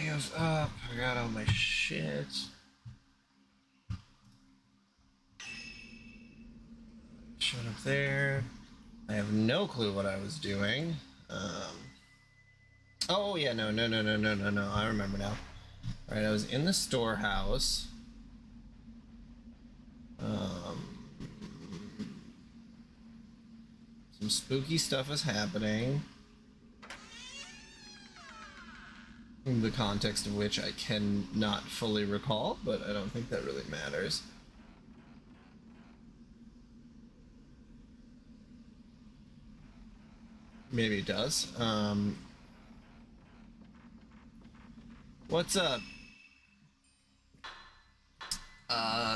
audio's up. I got all my shit. Showed up there. I have no clue what I was doing. Oh yeah, no. I remember now. All right, I was in the storehouse. Some spooky stuff is happening. The context of which I cannot fully recall, but I don't think that really matters. Maybe it does. What's up?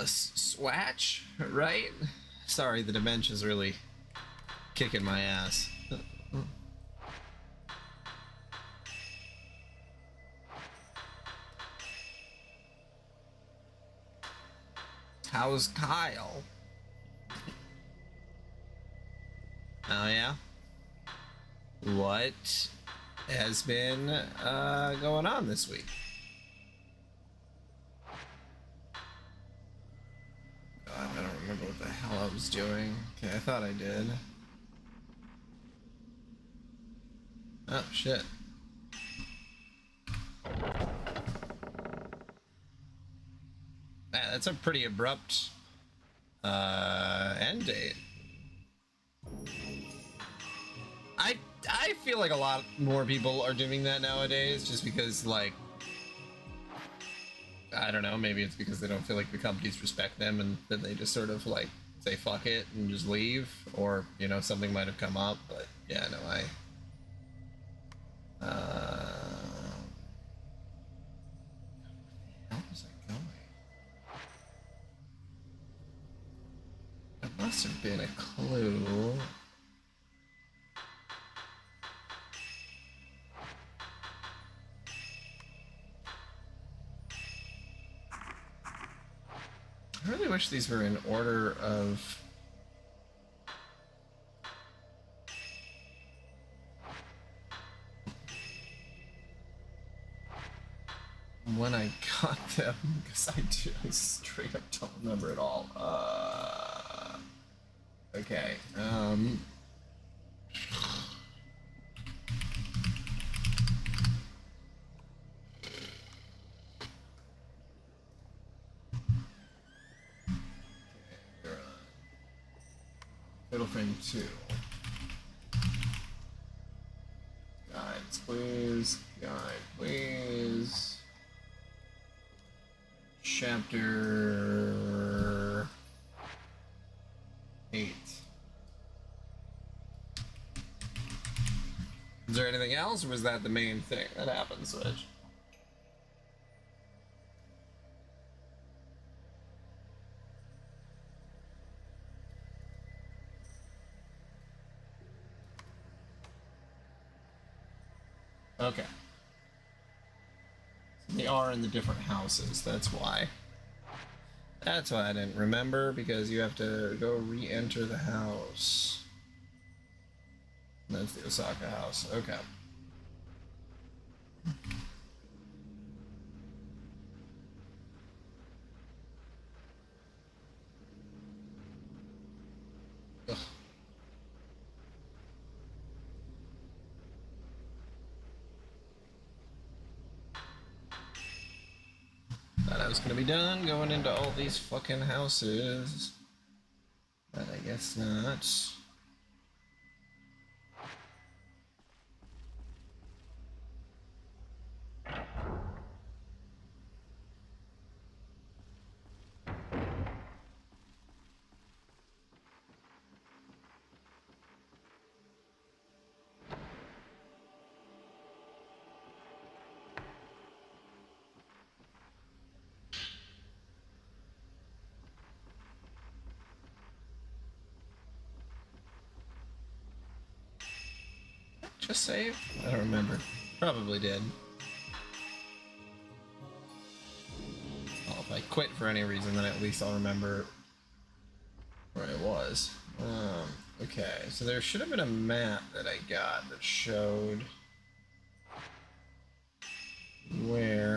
Swatch, right? Sorry, the dementia's really kicking my ass. How's Kyle? Oh yeah? What has been going on this week? God, I don't remember what the hell I was doing. Okay, I thought I did. Oh shit. That's a pretty abrupt end date. I feel like a lot more people are doing that nowadays, just because, like, I don't know, maybe it's because they don't feel like the companies respect them, and then they just sort of like say fuck it and just leave, or you know, something might have come up. But yeah, no, how was I going? There must have been a clue. I really wish these were in order of when I got them, because I straight up don't remember at all. Okay. Fatal Frame 2. Guides, please. Guide, please. Chapter 8. Is there anything else, or was that the main thing that happened, Switch? Okay. So they are in the different houses, that's why. That's why I didn't remember, because you have to go re-enter the house. That's the Osaka house. Okay. Ugh. Thought I was gonna be done going into all these fucking houses, but I guess not. Just save? I don't remember. Probably did. Well, if I quit for any reason, then at least I'll remember where I was. Okay, so there should have been a map that I got that showed where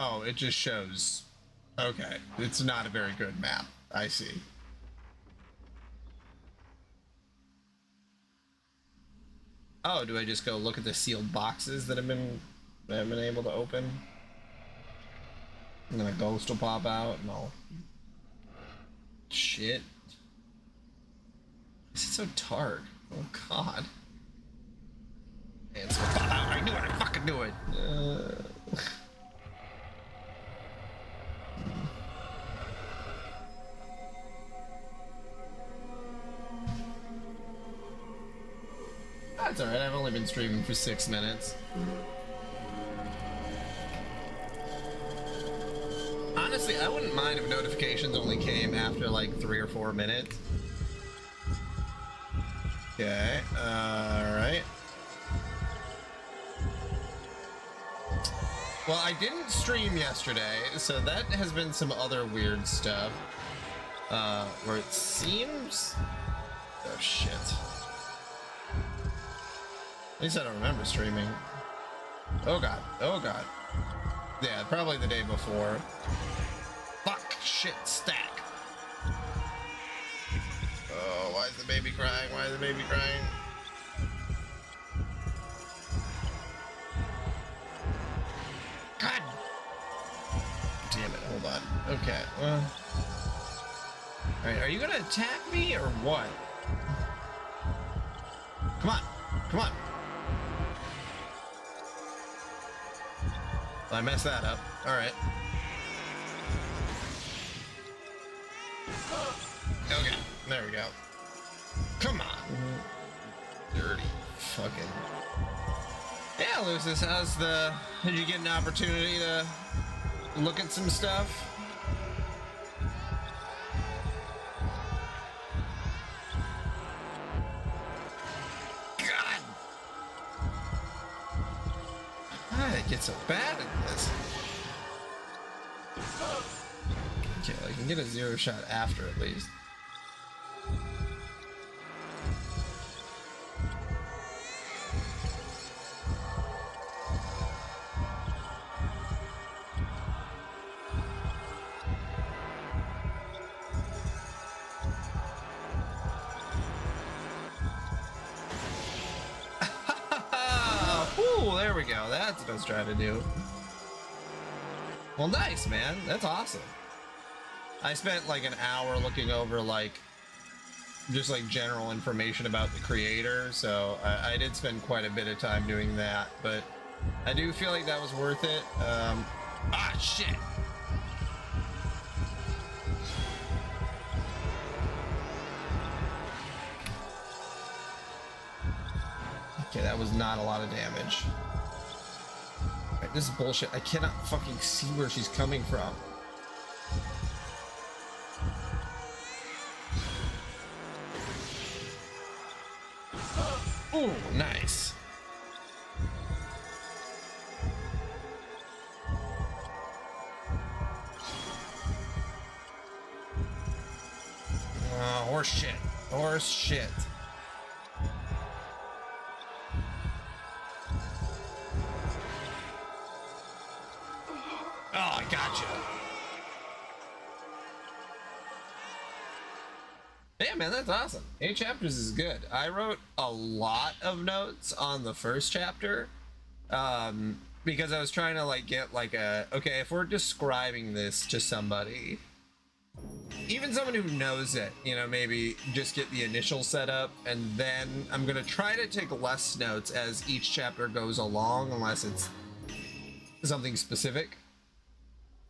Oh, it just shows. Okay, it's not a very good map. I see. Oh, do I just go look at the sealed boxes that I've been able to open? And then a ghost will pop out and I'll... Shit. This is so dark. Oh god. And so I knew it, I fucking knew it. That's alright, I've only been streaming for 6 minutes. Honestly, I wouldn't mind if notifications only came after like 3 or 4 minutes. Okay, alright. Well, I didn't stream yesterday, so that has been some other weird stuff. Where it seems... Oh, shit. At least I don't remember streaming. Oh, God. Oh, God. Yeah, probably the day before. Fuck, shit, stack. Oh, why is the baby crying? Why is the baby crying? God damn it, hold on. Okay, well. Alright, are you gonna attack me or what? Come on, come on. I messed that up. Alright. Okay, there we go. Come on. Dirty fucking... Yeah, Lucis, did you get an opportunity to look at some stuff? God! Why did I get so bad at this? Okay, I can get a 0 shot after at least. Ooh, there we go. That's what I was trying to do. Well, nice, man. That's awesome. I spent like an hour looking over like just like general information about the creator, so I did spend quite a bit of time doing that, but I do feel like that was worth it. Ah, shit. Okay, that was not a lot of damage. Right, this is bullshit. I cannot fucking see where she's coming from. Ooh, nice. Horse shit. Horse shit. Oh, I gotcha. Yeah, man, that's awesome. 8 chapters is good. I wrote a lot of notes on the first chapter because I was trying to like get like a, okay, if we're describing this to somebody, even someone who knows it, you know, maybe just get the initial setup, and then I'm gonna try to take less notes as each chapter goes along, unless it's something specific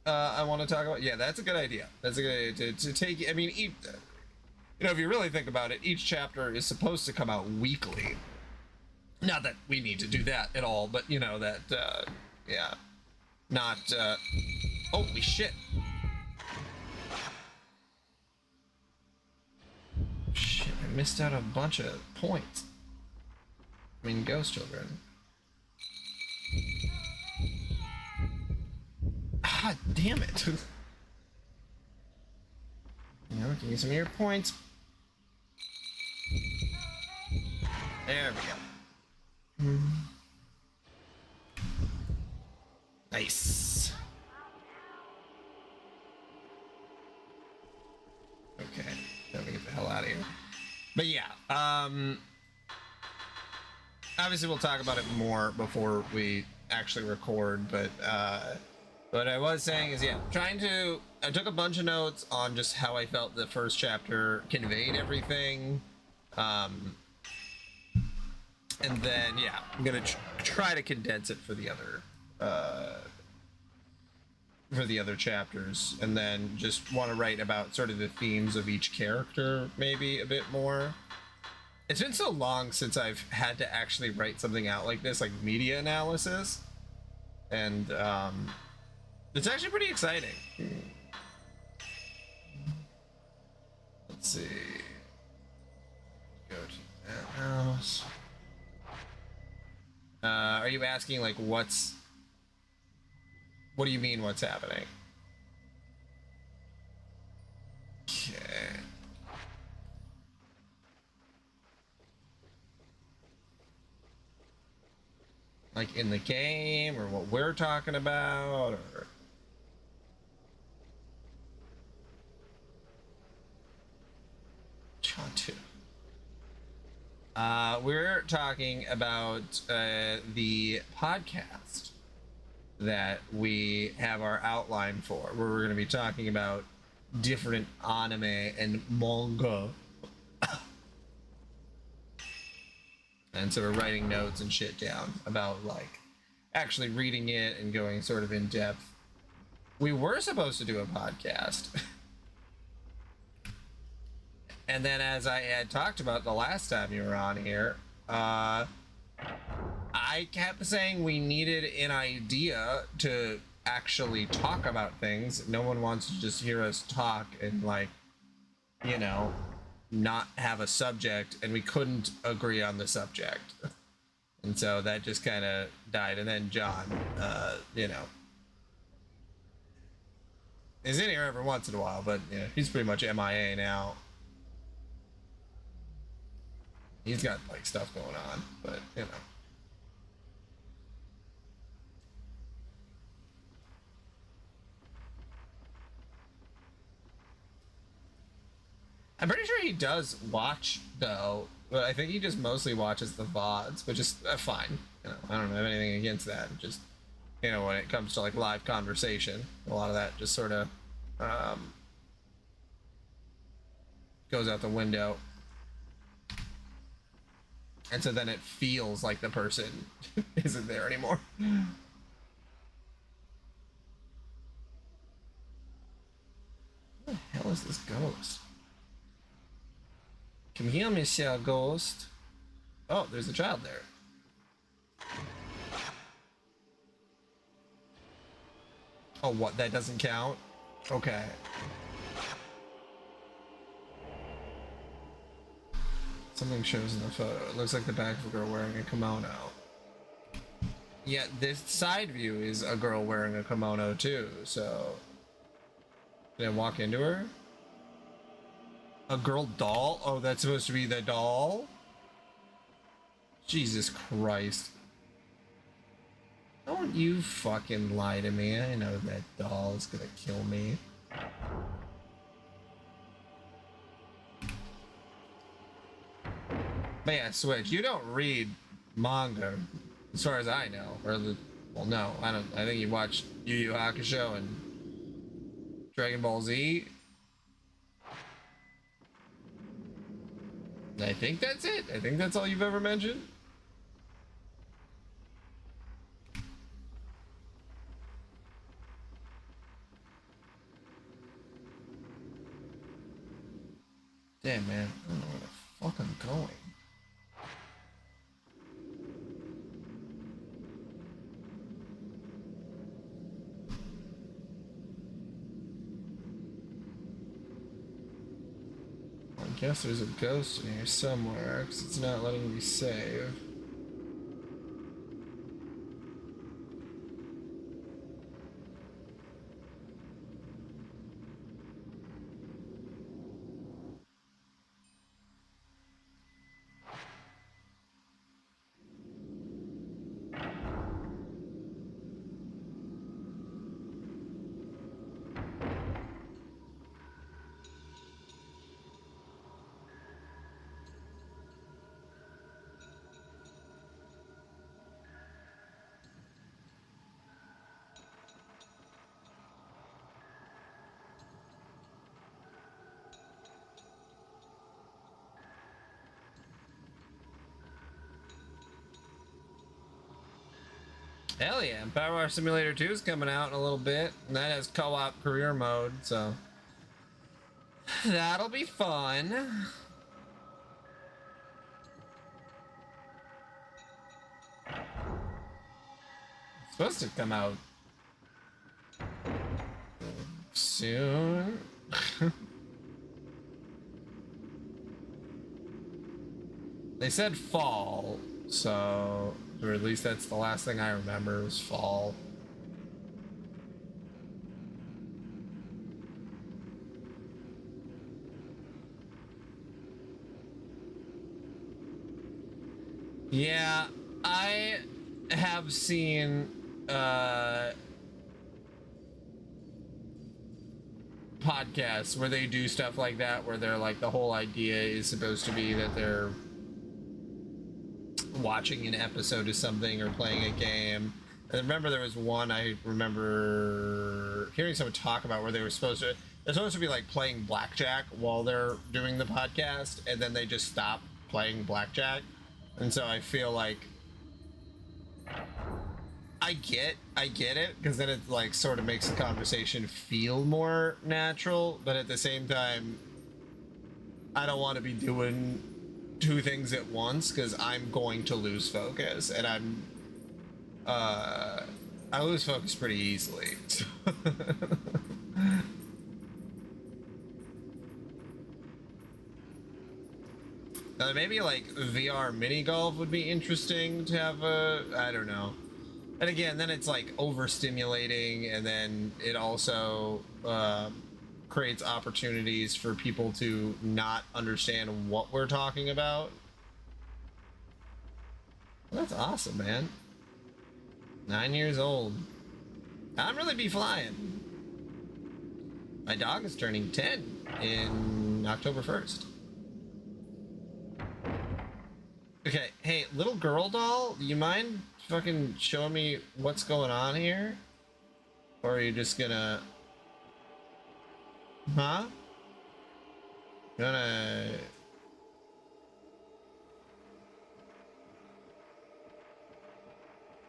I want to talk about. Yeah, that's a good idea. That's a good idea to take. I mean, you know, if you really think about it, each chapter is supposed to come out weekly. Not that we need to do that at all, but you know that, yeah, not. Holy shit. Shit, I missed out a bunch of points. I mean, ghost children. Ah, damn it. You know, give me some of your points. There we go. Nice. the hell out of here. But yeah, obviously we'll talk about it more before we actually record, but what I was saying is, yeah, I took a bunch of notes on just how I felt the first chapter conveyed everything. And then, yeah, I'm gonna try to condense it for the other chapters, and then just want to write about sort of the themes of each character maybe a bit more. It's been so long since I've had to actually write something out like this, like media analysis, and it's actually pretty exciting. Let's see. Go to that house. Are you asking like what do you mean what's happening? Okay. Like in the game, or what we're talking about, or Chantu. We're talking about the podcast that we have our outline for, where we're going to be talking about different anime and manga. And so we're writing notes and shit down about like actually reading it and going sort of in depth. We were supposed to do a podcast. And then, as I had talked about the last time you were on here, I kept saying we needed an idea to actually talk about things. No one wants to just hear us talk and, like, you know, not have a subject, and we couldn't agree on the subject. And so that just kind of died. And then John, you know, is in here every once in a while, but you know, he's pretty much MIA now. He's got like stuff going on, but you know. I'm pretty sure he does watch though, but I think he just mostly watches the VODs, which is fine. You know, I don't have anything against that. Just, you know, when it comes to like live conversation, a lot of that just sort of goes out the window. And so then it feels like the person isn't there anymore. What the hell is this ghost? Come here, Monsieur Ghost. Oh, there's a child there. Oh, what? That doesn't count? Okay. Something shows in the photo. It looks like the back of a girl wearing a kimono. Yeah, this side view is a girl wearing a kimono too, so... Did I walk into her? A girl doll? Oh, that's supposed to be the doll? Jesus Christ. Don't you fucking lie to me. I know that doll is gonna kill me. But yeah, Switch, you don't read manga, as far as I know. Or well, no, I don't. I think you watch Yu Yu Hakusho and Dragon Ball Z. I think that's it. I think that's all you've ever mentioned. Damn, man. I don't know where the fuck I'm going. I guess there's a ghost in here somewhere, because it's not letting me save. Hell yeah, Power Wash Simulator 2 is coming out in a little bit, and that has co-op career mode, so that'll be fun. It's supposed to come out soon. They said fall, so, or at least that's the last thing I remember was fall. Yeah, I have seen podcasts where they do stuff like that, where they're like, the whole idea is supposed to be that they're watching an episode of something or playing a game. And I remember there was one I remember hearing someone talk about where they're supposed to be like playing blackjack while they're doing the podcast, and then they just stop playing blackjack. And so I feel like I get it, because then it like sort of makes the conversation feel more natural, but at the same time I don't want to be doing two things at once, because I'm going to lose focus, and I lose focus pretty easily. Maybe like VR mini golf would be interesting to have I don't know. And again, then it's like overstimulating, and then it also creates opportunities for people to not understand what we're talking about. Well, that's awesome, man. 9 years old. I'm really be flying. My dog is turning 10 in October 1st. Okay, hey, little girl doll, do you mind fucking showing me what's going on here? Or are you just gonna... Huh? Gonna...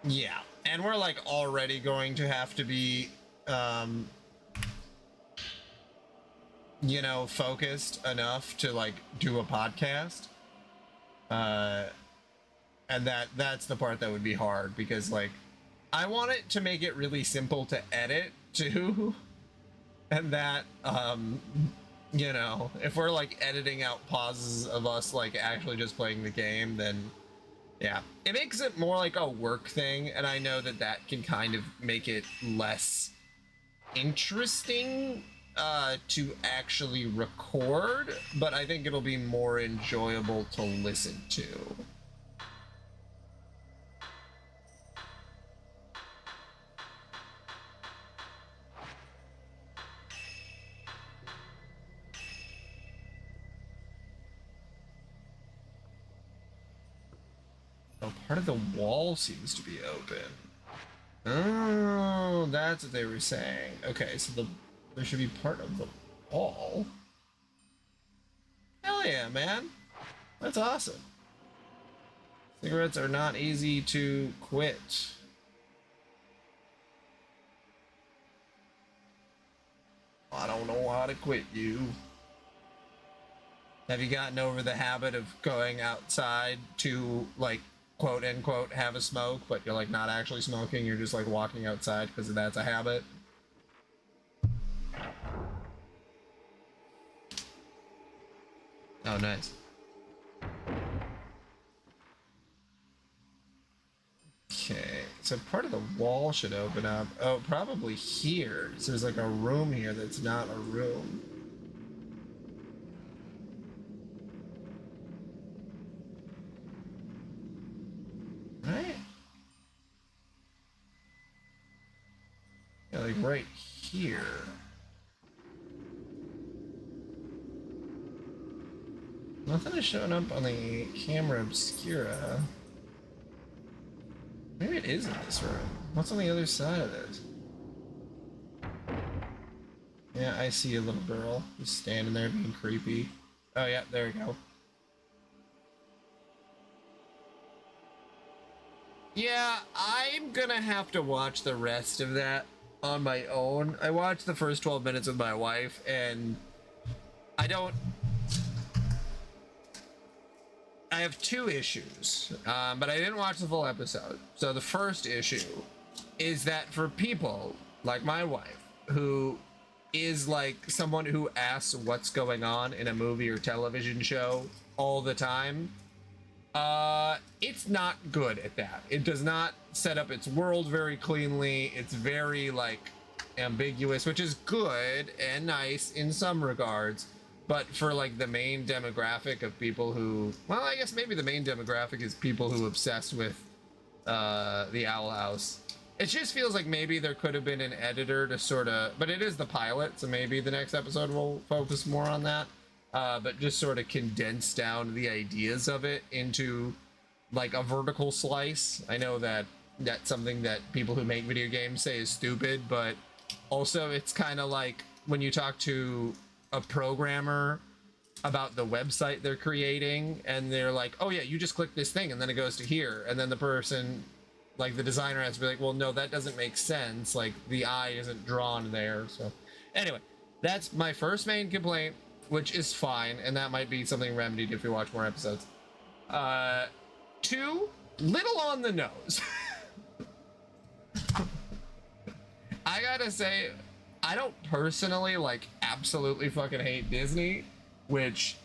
Yeah, and we're like already going to have to be, you know, focused enough to like do a podcast. And that's the part that would be hard, because like I want it to make it really simple to edit too. And that, you know, if we're like editing out pauses of us like actually just playing the game, then yeah, it makes it more like a work thing. And I know that that can kind of make it less interesting to actually record, but I think it'll be more enjoyable to listen to. Oh, part of the wall seems to be open. Oh, that's what they were saying. Okay, so there should be part of the wall. Hell yeah, man. That's awesome. Cigarettes are not easy to quit. I don't know how to quit you. Have you gotten over the habit of going outside to, like, quote unquote have a smoke, but you're like not actually smoking, you're just like walking outside because that's a habit? Oh, nice. Okay, so part of the wall should open up. Oh, probably here. So there's like a room here that's not a room. Right? Yeah, like right here. Nothing is showing up on the camera obscura. Maybe it is in this room. What's on the other side of this? Yeah, I see a little girl just standing there being creepy. Oh yeah, there we go. Yeah, I'm gonna have to watch the rest of that on my own. I watched the first 12 minutes with my wife, and I don't. I have two issues, but I didn't watch the full episode. So the first issue is that for people like my wife, who is like someone who asks what's going on in a movie or television show all the time, it's not good at that. It does not set up its world very cleanly. It's very like ambiguous, which is good and nice in some regards, but for like the main demographic of people who, well, I guess maybe the main demographic is people who obsess with the Owl House. It just feels like maybe there could have been an editor to sort of, but it is the pilot, so maybe the next episode will focus more on that. But just sort of condense down the ideas of it into like a vertical slice. I know that that's something that people who make video games say is stupid, but also it's kind of like when you talk to a programmer about the website they're creating and they're like, oh yeah, you just click this thing and then it goes to here, and then the person, like the designer, has to be like, well, no, that doesn't make sense, like the eye isn't drawn there. So anyway, that's my first main complaint, which is fine, and that might be something remedied if you watch more episodes. Two, little on the nose. I gotta say, I don't personally like absolutely fucking hate Disney, which,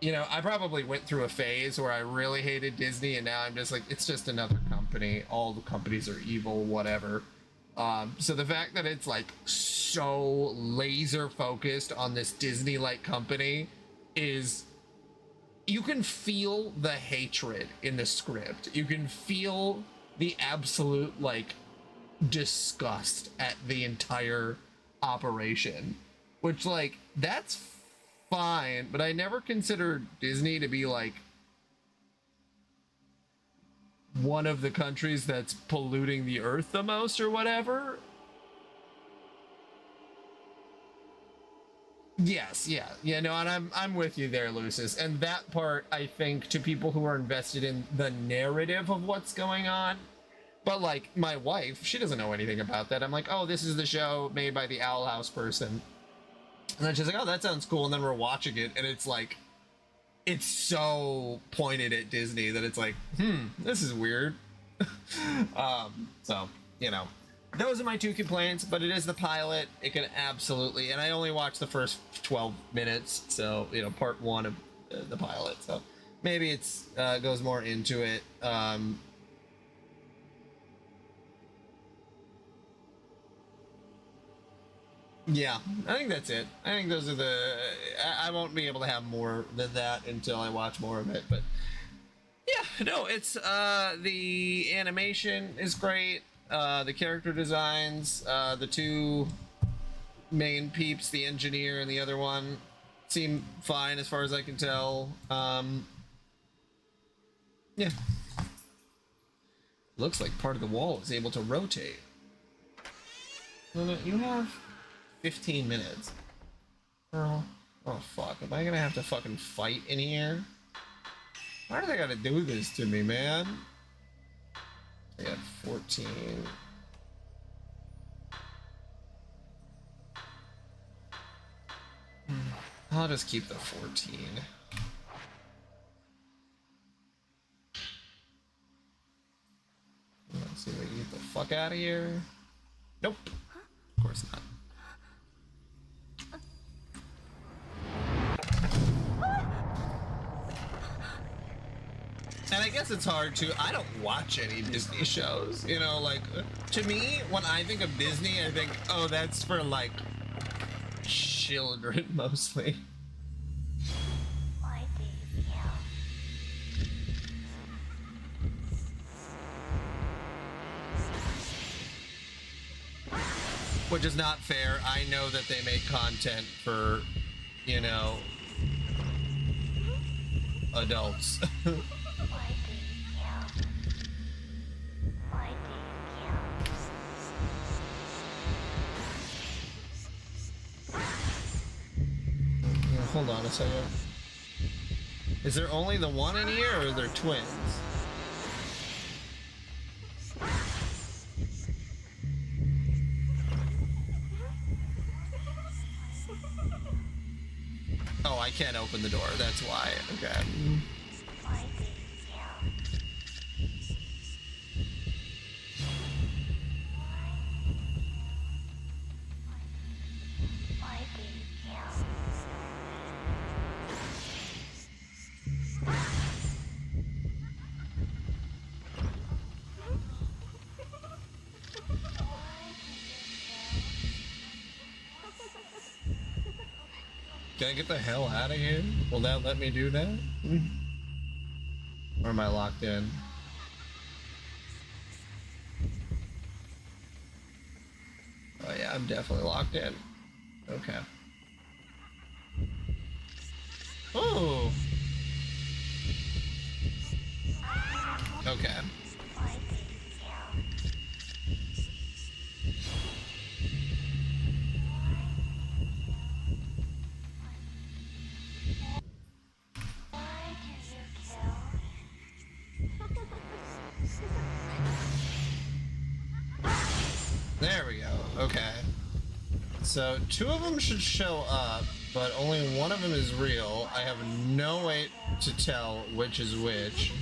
you know, I probably went through a phase where I really hated Disney, and now I'm just like, it's just another company. All the companies are evil, whatever. So the fact that it's like so laser focused on this Disney-like company is, you can feel the hatred in the script. You can feel the absolute like disgust at the entire operation, which like, that's fine, but I never considered Disney to be like one of the countries that's polluting the earth the most or whatever. Yes, yeah, no, and I'm with you there, Lucis. And that part, I think, to people who are invested in the narrative of what's going on. But like my wife, she doesn't know anything about that. I'm like, oh, this is the show made by the Owl House person. And then she's like, oh, that sounds cool. And then we're watching it, and it's like, it's so pointed at Disney that it's like, this is weird. So, you know, those are my two complaints, but it is the pilot. It can absolutely, and I only watched the first 12 minutes, so, you know, part one of the pilot. So maybe it's goes more into it. Yeah, I think that's it. I think those are the. I won't be able to have more than that until I watch more of it. But yeah, no, it's the animation is great. The character designs, the two main peeps, the engineer and the other one, seem fine as far as I can tell. Yeah, looks like part of the wall is able to rotate. Well, you have 15 minutes. Girl. Oh fuck, am I gonna have to fucking fight in here? Why do they gotta do this to me, man? I got 14. I'll just keep the 14. Let's see if I can get the fuck out of here. Nope. Of course not. And I guess it's hard to, I don't watch any Disney shows, you know, like, to me, when I think of Disney, I think, oh, that's for, like, children, mostly. Which is not fair. I know that they make content for, you know, adults. Hold on a second. Is there only the one in here, or are there twins? Oh, I can't open the door. That's why. Okay. Can I get the hell out of here? Will that let me do that? Or am I locked in? Oh yeah, I'm definitely locked in. Okay. Oh. Okay. There we go. Okay. So 2 of them should show up, but only 1 of them is real. I have no way to tell which is which.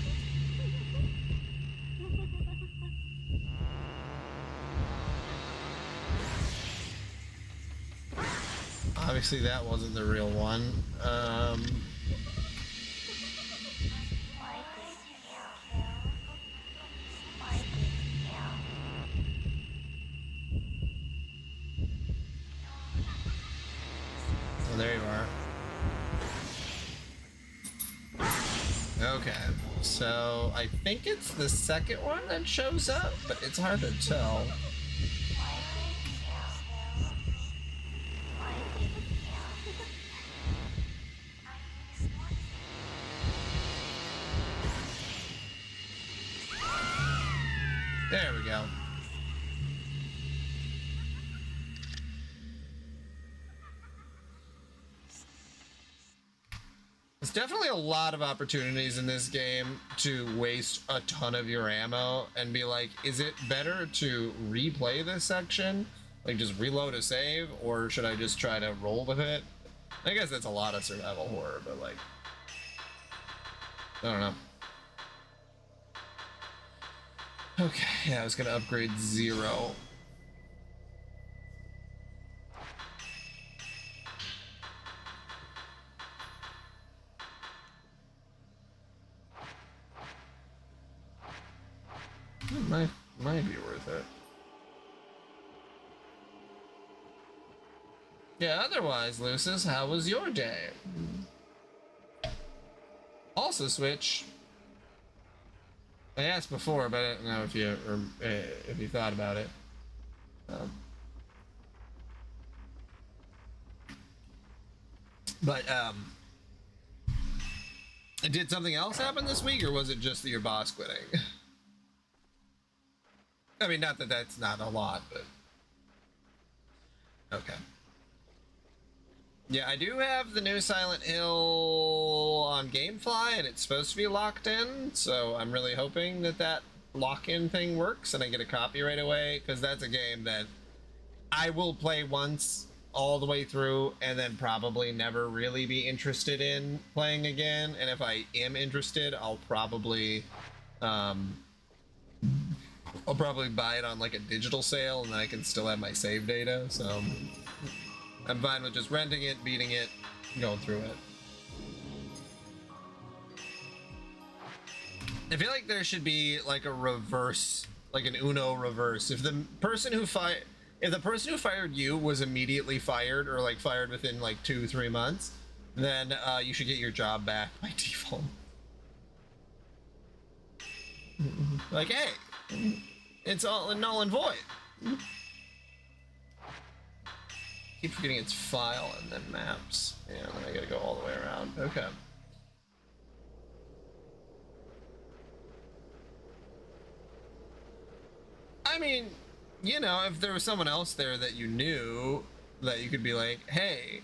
Obviously that wasn't the real one. There you are. Okay, so I think it's the second one that shows up, but it's hard to tell. There we go. There's definitely a lot of opportunities in this game to waste a ton of your ammo and be like, is it better to replay this section? Like just reload a save, or should I just try to roll with it? I guess that's a lot of survival horror, but like, I don't know. Okay, yeah, I was gonna upgrade 0. It might be worth it. Yeah, otherwise, Lucis, how was your day? Also, Switch. I asked before, but I don't know if you thought about it. Did something else happen this week, or was it just your boss quitting? I mean, not that that's not a lot, but okay. Yeah, I do have the new Silent Hill on GameFly, and it's supposed to be locked in, so I'm really hoping that that lock-in thing works and I get a copy right away, because that's a game that I will play once all the way through and then probably never really be interested in playing again. And if I am interested, I'll probably buy it on like a digital sale, and then I can still have my save data. So I'm fine with just renting it, beating it, going through it. I feel like there should be like a reverse, like an Uno reverse. If the person who fired you was immediately fired, or like fired within like 2-3 months, then you should get your job back by default. Like, hey, it's all null and void. Keep forgetting it's file and then maps. Yeah, then I gotta go all the way around. Okay. I mean, you know, if there was someone else there that you knew, that you could be like, hey,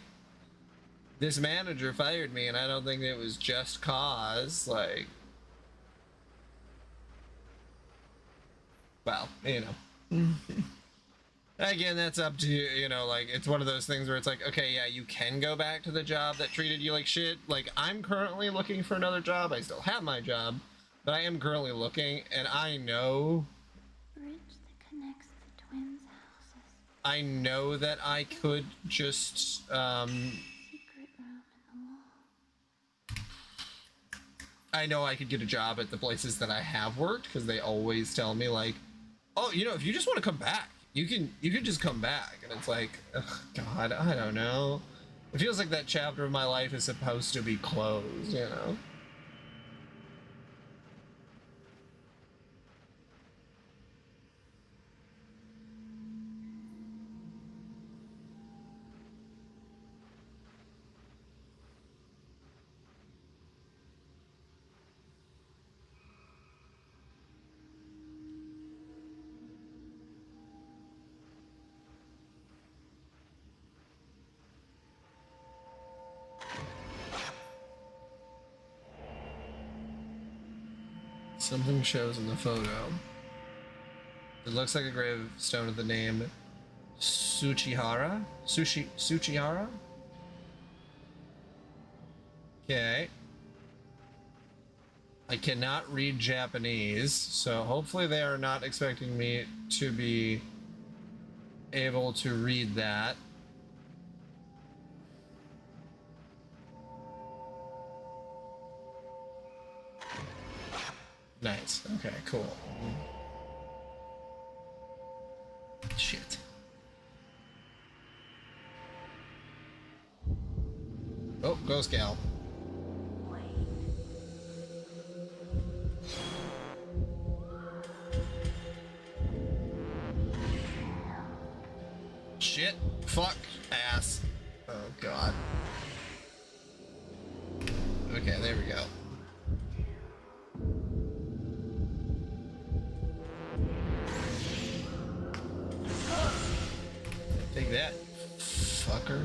this manager fired me and I don't think it was just cause, like, well, you know. Again, that's up to you, you know, like, it's one of those things where it's like, okay, yeah, you can go back to the job that treated you like shit. Like, I'm currently looking for another job. I still have my job, but I am currently looking, and I know... Bridge that connects the twins' houses. I know that I could just, Secret room in the wall. I know I could get a job at the places that I have worked, because they always tell me, like, oh, you know, if you just want to come back, you can just come back. And it's like, ugh, God, I don't know. It feels like that chapter of my life is supposed to be closed, you know? Something shows in the photo. It looks like a gravestone of the name Suchihara? Suchihara? Okay. I cannot read Japanese, so hopefully they are not expecting me to be able to read that. Nice. Okay, cool. Shit. Oh, ghost gal. Shit. Fuck. Ass. Oh, God. Okay, there we go. Take that, fucker.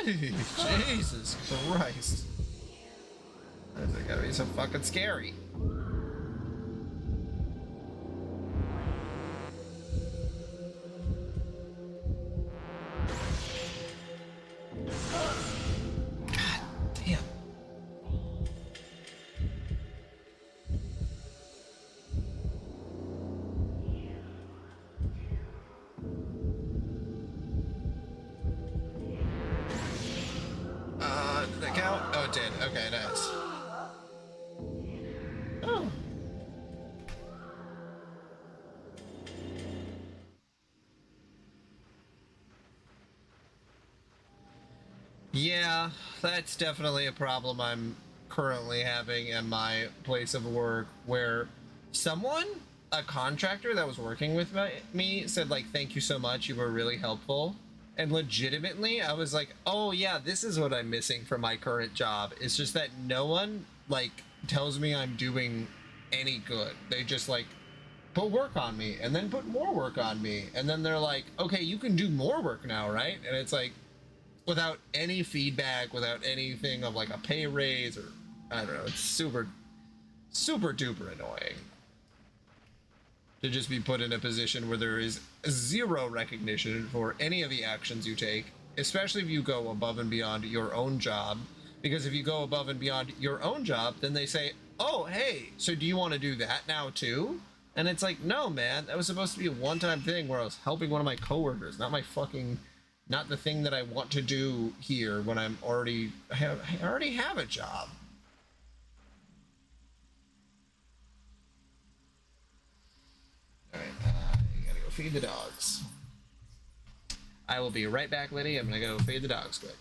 Jesus Christ. This is gotta be so fucking scary. God damn. Did that count? Oh, it did. Okay, nice. Oh. Yeah, that's definitely a problem I'm currently having at my place of work, where someone, a contractor that was working with me, said, like, thank you so much, you were really helpful. And legitimately, I was like, oh yeah, this is what I'm missing from my current job. It's just that no one, like, tells me I'm doing any good. They just, like, put work on me and then put more work on me. And then they're like, okay, you can do more work now, right? And it's like, without any feedback, without anything of like a pay raise, or I don't know, it's super duper annoying to just be put in a position where there is zero recognition for any of the actions you take, especially if you go above and beyond your own job. Because if you go above and beyond your own job, then they say, oh, hey, so do you want to do that now too? And it's like, no, man, that was supposed to be a one-time thing where I was helping one of my coworkers, not my fucking, not the thing that I want to do here when I'm already, I already have a job. All right, you gotta go feed the dogs. I will be right back, Liddy. I'm gonna go feed the dogs quick.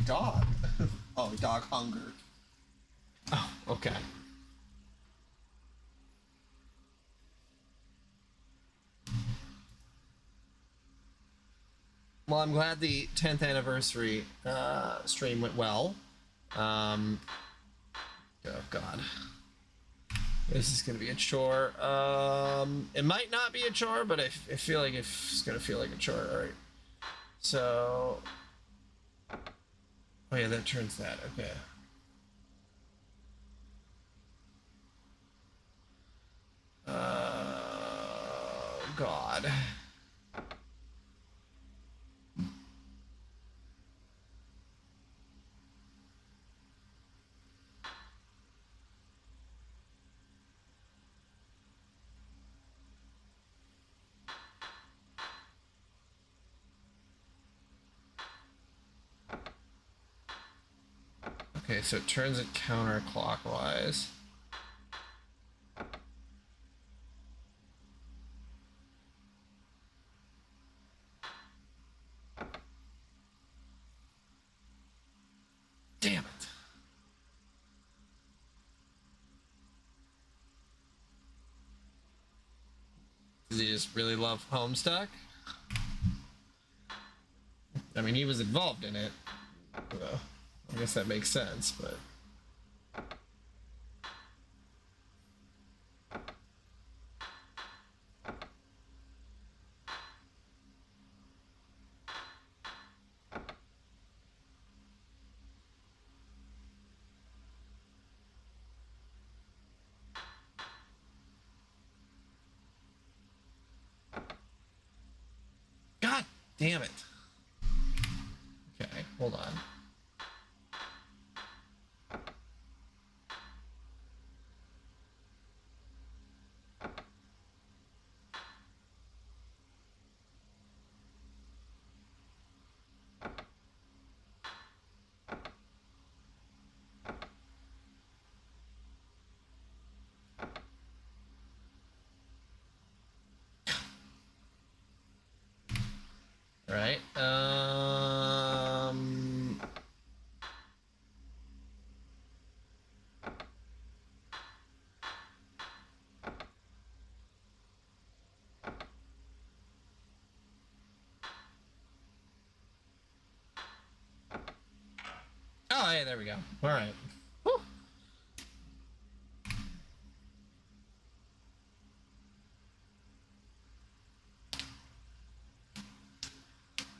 dog. Oh, dog hunger. Oh, okay. Well, I'm glad the 10th anniversary stream went well. Oh God, this is gonna be a chore. It might not be a chore, but I feel like it's gonna feel like a chore. All right. So, oh yeah, that turns that. Okay. God. Okay, so it turns it counterclockwise. Damn it. Does he just really love Homestuck? I mean, he was involved in it. So I guess that makes sense, but... God damn it. Okay, hold on. All right. Oh, hey, there we go. All right. Whew.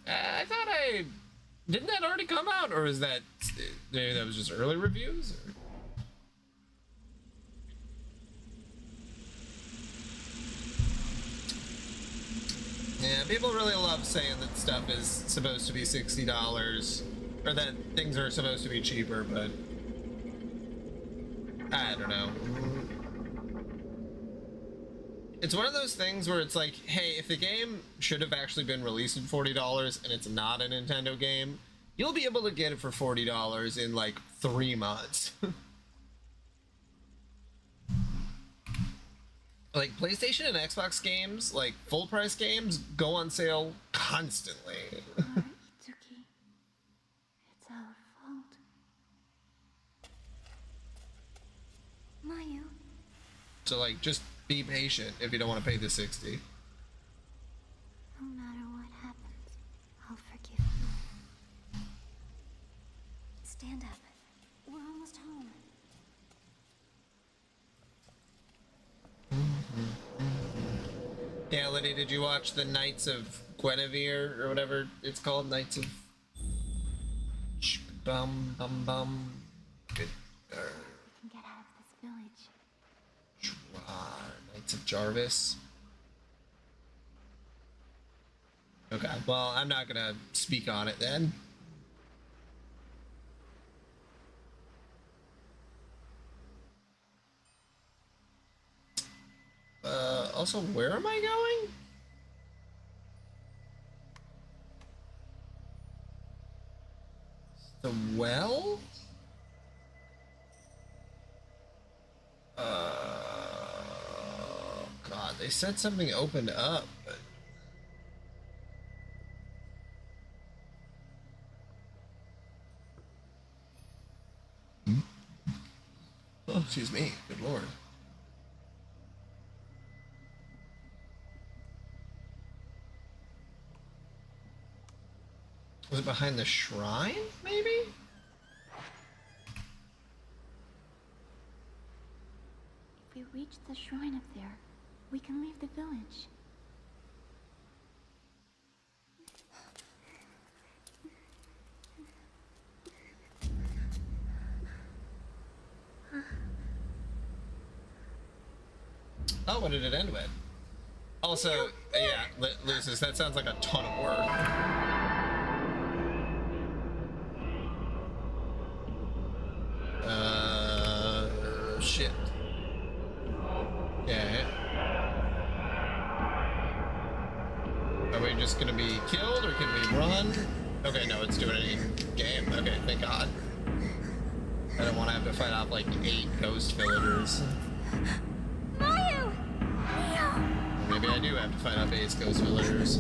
I thought didn't that already come out, or is that maybe that was just early reviews? Or? Yeah, people really love saying that stuff is supposed to be $60, or that things are supposed to be cheaper, but I don't know. It's one of those things where it's like, hey, if the game should have actually been released at $40 and it's not a Nintendo game, you'll be able to get it for $40 in like 3 months. Like PlayStation and Xbox games, like full price games, go on sale constantly. Itsuki, it's our fault. Mayu. So like, just be patient if you don't want to pay the 60. No matter what happens, I'll forgive you. Stand up. We're almost home. Yeah, Liddy, did you watch the Knights of Guinevere or whatever it's called? Knights of Bum Bum Bum. Good. We can get out of this village. Knights of Jarvis. Okay, well, I'm not gonna speak on it then. Also, where am I going? The well? God, they said something opened up, but... Oh, excuse me. Good lord. Was it behind the shrine, maybe? If we reach the shrine up there, we can leave the village. Oh, what did it end with? Also, yeah, Lucis, that sounds like a ton of work. Shit. Yeah. Are we just gonna be killed, or can we run? Okay, no, it's doing it in game. Okay, thank God. I don't want to have to fight off like 8 ghost villagers. Mayu! Maybe I do have to fight off 8 ghost villagers.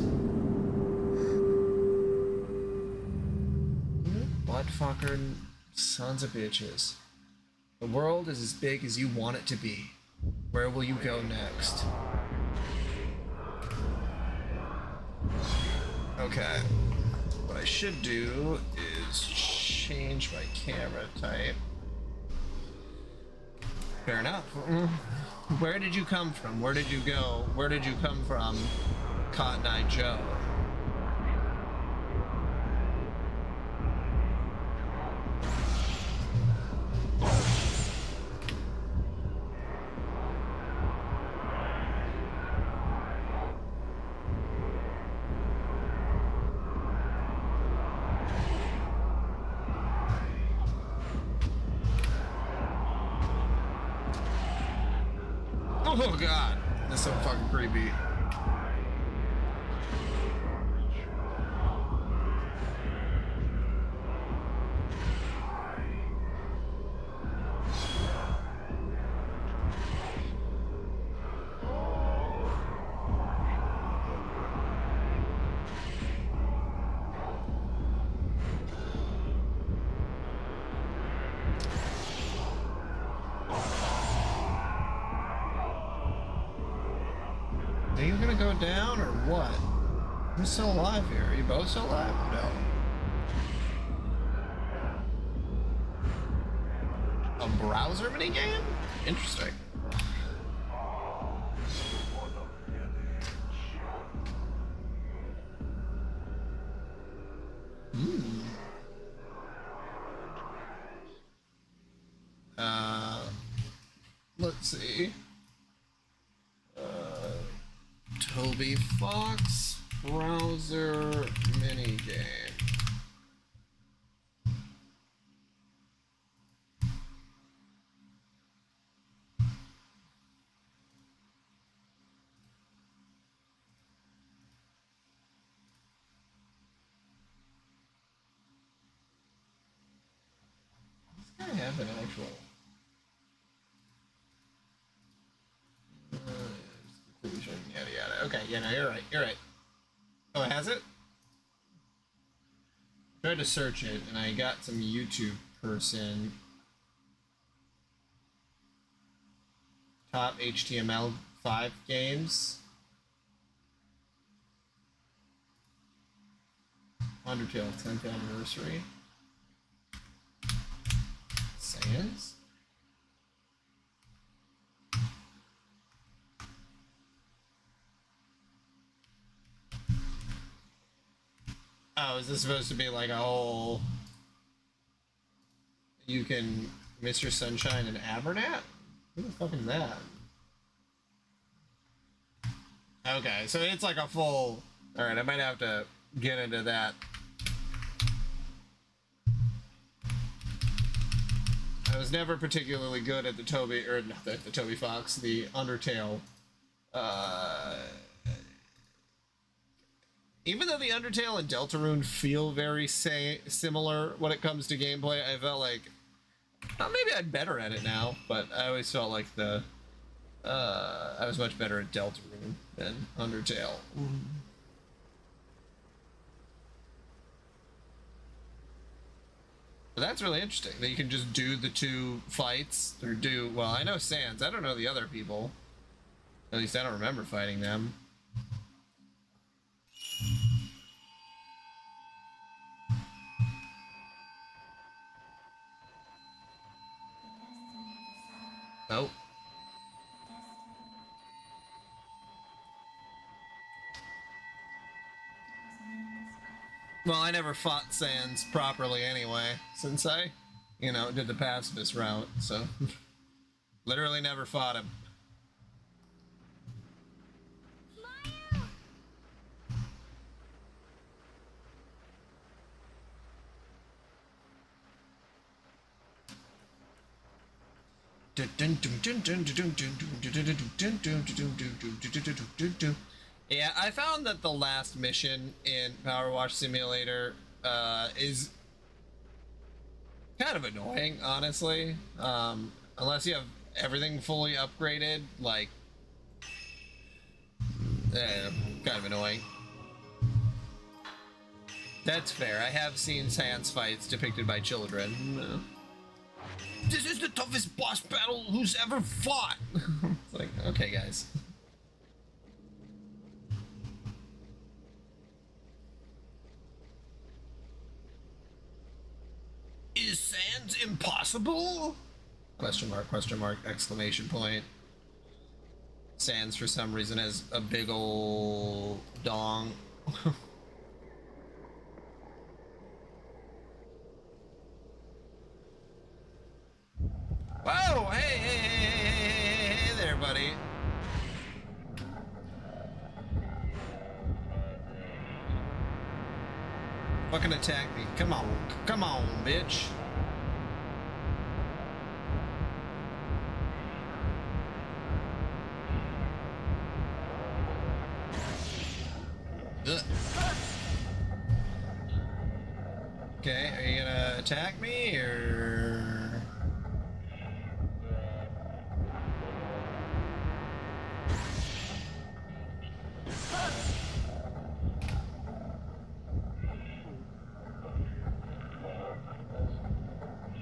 Buttfucker sons of bitches. The world is as big as you want it to be. Where will you go next? Okay. What I should do is change my camera type. Fair enough. Where did you come from? Where did you go? Where did you come from, Cotton Eye Joe? Oh god, that's so fucking creepy. Are you gonna go down or what? Who's still alive here? Are you both still alive? No. A browser minigame? Interesting. Let's see. Toby Fox browser minigame. Does this guy have an actual? Yada yada. Okay, yeah, no, you're right. You're right. Oh, it has it? I tried to search it, and I got some YouTube person. Top HTML5 games. Undertale 10th anniversary. Sans? Oh, is this supposed to be like a whole... You can Mr. Sunshine and Abernat? Who the fuck is that? Okay, so it's like a full... Alright, I might have to get into that. I was never particularly good at the Toby... Or not the Toby Fox, the Undertale. Even though the Undertale and Deltarune feel very similar when it comes to gameplay, I felt like, well, maybe I'm better at it now, but I always felt like I was much better at Deltarune than Undertale. that's really interesting that you can just do the two fights or do, well, I know Sans. I don't know the other people. At least I don't remember fighting them. Oh. Well, I never fought Sans properly anyway, since I, did the pacifist route, so literally never fought him. Yeah, I found that the last mission in Power Wash Simulator is kind of annoying, honestly. Unless you have everything fully upgraded, like, kind of annoying. That's fair. I have seen Sans fights depicted by children. This is the toughest boss battle who's ever fought. It's like, okay, guys. Is Sans impossible? Question mark, exclamation point. Sans, for some reason, has a big ol' dong. Whoa! Hey there, buddy. Fucking attack me. Come on, bitch. Ugh. Okay, are you gonna attack me, or...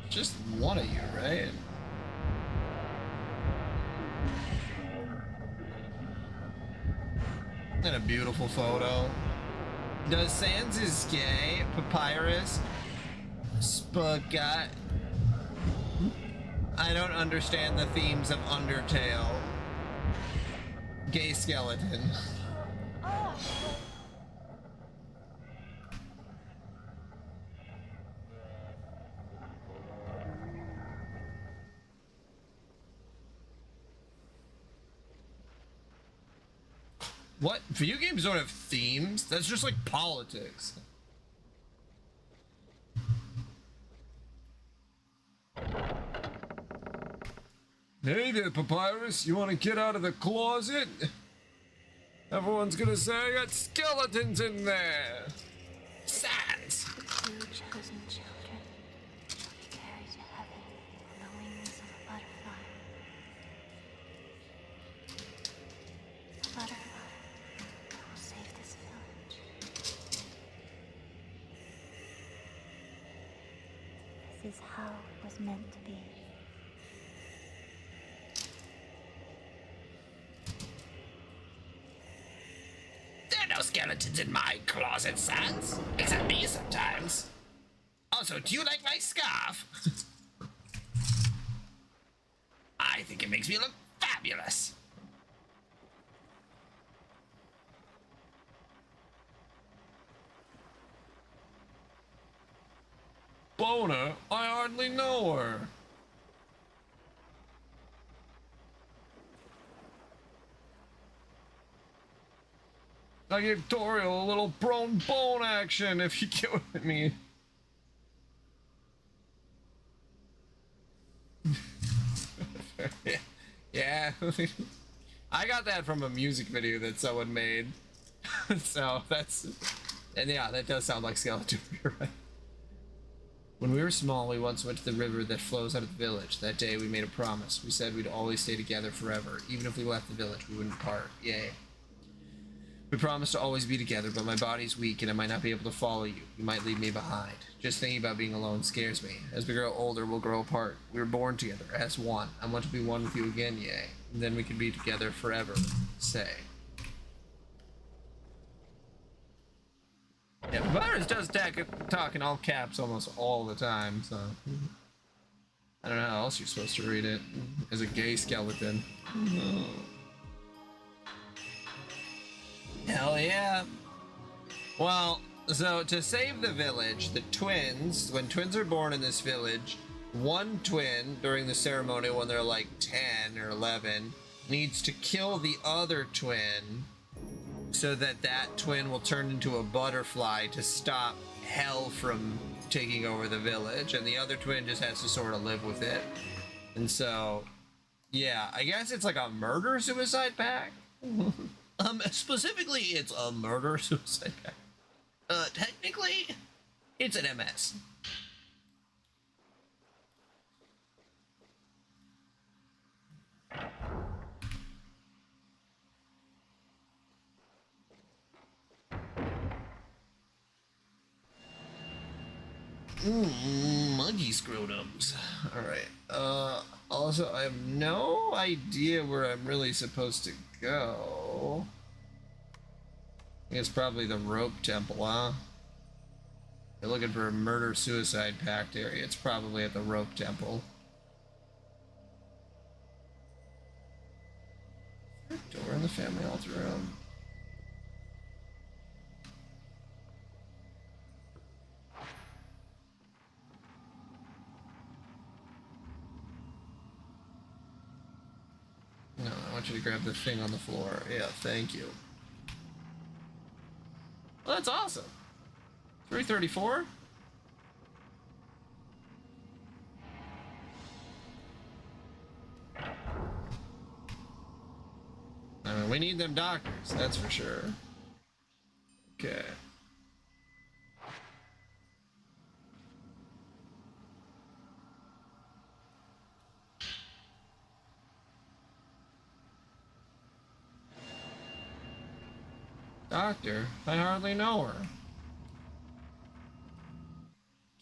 Just one of you, right? And a beautiful photo. Does Sans is gay? Papyrus? Spagat? I don't understand the themes of Undertale. Gay skeleton. What? Video games don't have themes? That's just like politics. Hey there, Papyrus. You want to get out of the closet? Everyone's gonna say I got skeletons in there. Sans. The two chosen children shall be carried to heaven on the wings of a butterfly. A butterfly that will save this village. This is how it was meant to be. There are no skeletons in my closet, Sans. Except me sometimes. Also, do you like my scarf? I think it makes me look fabulous. Boner? I hardly know her. I gave Toriel a little prone bone action, if you get what I mean. Yeah. I got that from a music video that someone made. So that's... And yeah, that does sound like Skeletor, you're right. When we were small, we once went to the river that flows out of the village. That day, we made a promise. We said we'd always stay together forever. Even if we left the village, we wouldn't part. Yay. We promise to always be together, but my body's weak and I might not be able to follow you. You might leave me behind. Just thinking about being alone scares me. As we grow older, we'll grow apart. We were born together as one. I want to be one with you again, Yay. And then we can be together forever. Say. Yeah, Virus does talk in all caps almost all the time, so... I don't know how else you're supposed to read it. As a gay skeleton. Hell yeah. Well, so to save the village, the twins, when twins are born in this village, one twin during the ceremony when they're like 10 or 11 needs to kill the other twin so that that twin will turn into a butterfly to stop hell from taking over the village, and the other twin just has to sort of live with it. And so, yeah, I guess it's like a murder-suicide pact? Specifically, it's a murder-suicide pact. Technically, it's an MS. Muggy scrotums. Alright, also, I have no idea where I'm really supposed to go. I guess probably the rope temple, huh? You're looking for a murder-suicide pact area. It's probably at the rope temple. Is there a door in the family altar room? No, I want you to grab the thing on the floor. Yeah, thank you. Well, that's awesome. 334? I mean, we need them doctors, that's for sure. Okay. Doctor? I hardly know her.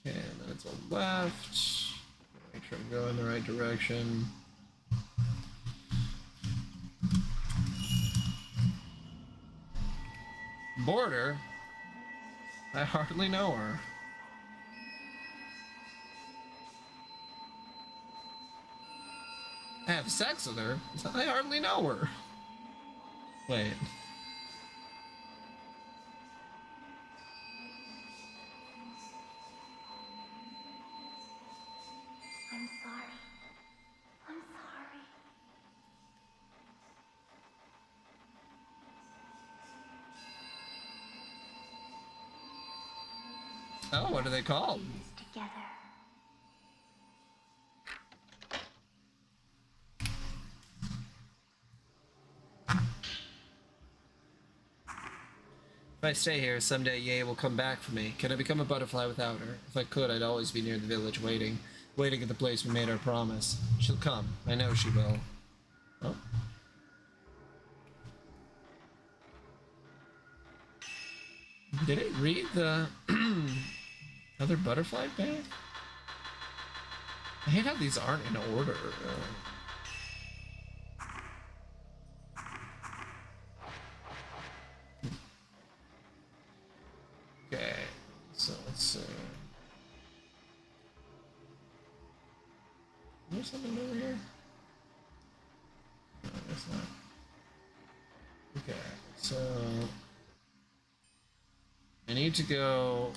Okay, and then it's a left. Make sure I'm going the right direction. Border? I hardly know her. I have sex with her? I hardly know her. Wait. I'm sorry. I'm sorry. Oh, what are they called? This together. If I stay here, someday Ye will come back for me. Can I become a butterfly without her? If I could, I'd always be near the village waiting at the place we made our promise. She'll come. I know she will. Oh. Did it read the other butterfly bag? I hate how these aren't in order. Okay, so let's see. Is there something over here? No, that's not. Okay, so I need to go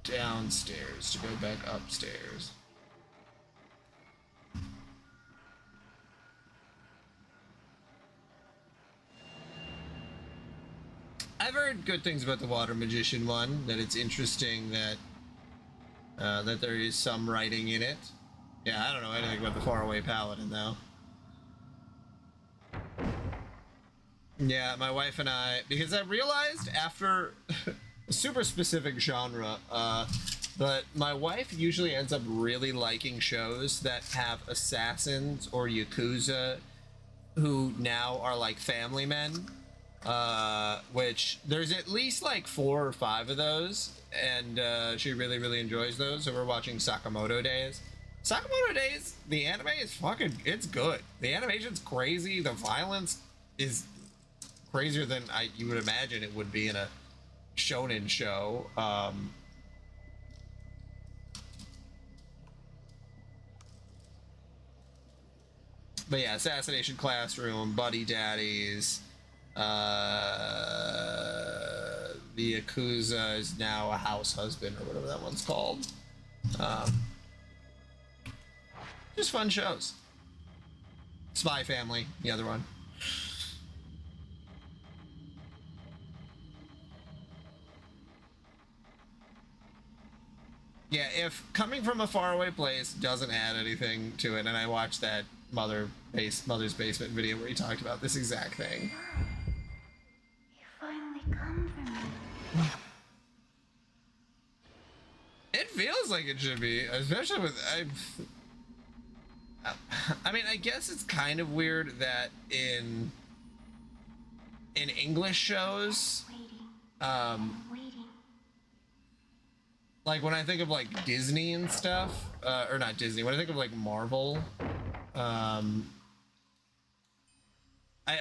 downstairs to go back upstairs. I've heard good things about the Water Magician one, that it's interesting that that there is some writing in it. Yeah, I don't know anything about the Faraway Paladin though. Yeah, my wife and I, because I realized after a super specific genre, but my wife usually ends up really liking shows that have assassins or yakuza who now are like family men, which there's at least like 4 or 5 of those, and she really, really enjoys those. So we're watching Sakamoto Days. Sakamoto Days, the anime is it's good. The animation's crazy. The violence is crazier than you would imagine it would be in a shonen show. But yeah, Assassination Classroom, Buddy Daddies, the Yakuza is now a house husband, or whatever that one's called. Just fun shows. Spy Family, the other one. Yeah, if Coming from a Faraway Place doesn't add anything to it, and I watched that Mother's Basement video where he talked about this exact thing. You finally come for me. It feels like it should be, especially with I mean, I guess it's kind of weird that in English shows, Waiting. like when I think of like Disney and stuff, or not Disney, when I think of like Marvel, I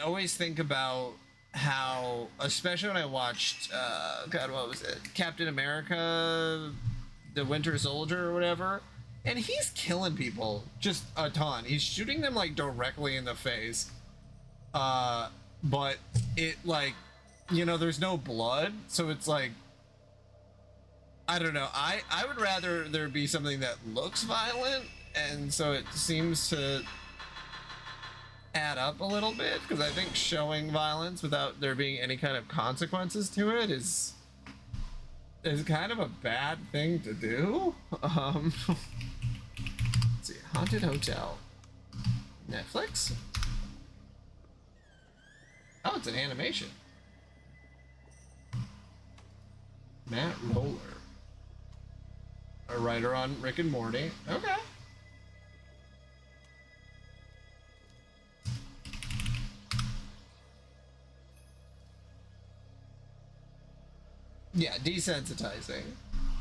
always think about how, especially when I watched, God, what was it? Captain America, the Winter Soldier or whatever, and he's killing people just a ton. He's shooting them like directly in the face. But it like, you know, there's no blood, so it's like, I don't know. I would rather there be something that looks violent, and so it seems to add up a little bit, because I think showing violence without there being any kind of consequences to it is kind of a bad thing to do. Let's see, Haunted Hotel, Netflix. Oh, it's an animation. Matt Roller, a writer on Rick and Morty. Okay. Yeah, desensitizing.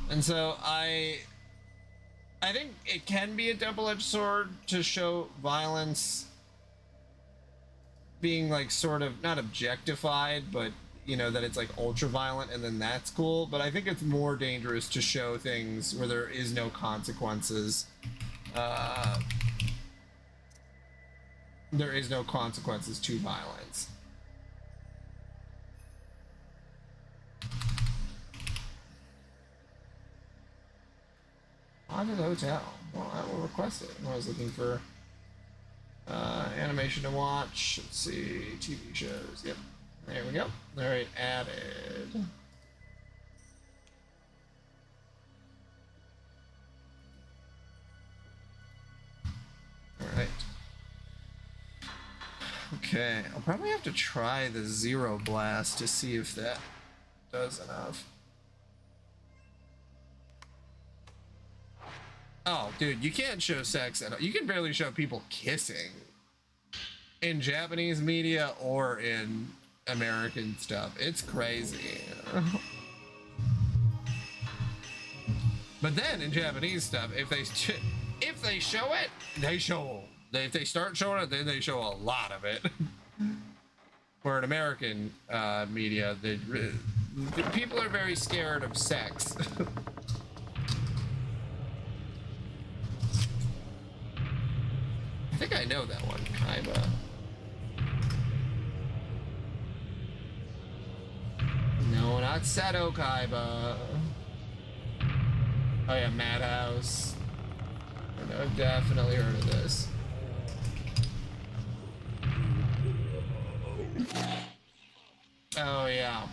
And so I think it can be a double-edged sword to show violence being like sort of not objectified, but you know, that it's like ultra violent, and then that's cool. But I think it's more dangerous to show things where there is no consequences. There is no consequences to violence. Haunted Hotel. Well, I will request it. I was looking for animation to watch. Let's see, TV shows. Yep, there we go. All right, added. All right. Okay, I'll probably have to try the Zero Blast to see if that does enough. Oh, dude, you can't show sex at all. You can barely show people kissing in Japanese media or in American stuff. It's crazy. But then in Japanese stuff, if they show it, they show. If they start showing it, then they show a lot of it. Where in American media, people are very scared of sex. I think I know that one, Kaiba. No, not Seto Kaiba. Oh yeah, Madhouse. I know, I've definitely heard of this. Oh yeah.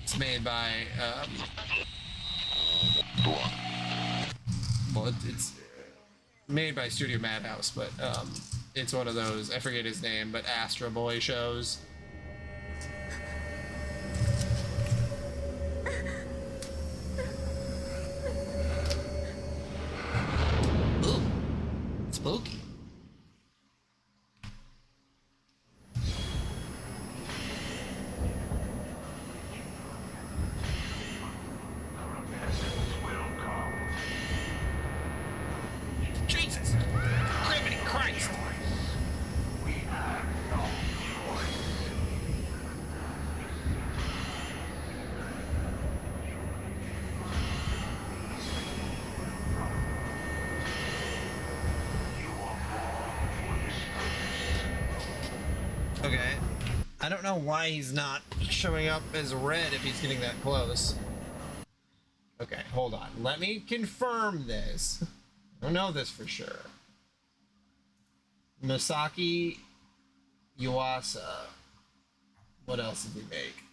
It's made by, well, it's made by Studio Madhouse, but it's one of those, I forget his name, but Astro Boy shows. I don't know why he's not showing up as red if he's getting that close. Okay, hold on. Let me confirm this. I don't know this for sure. Masaki Yuasa. What else did he make?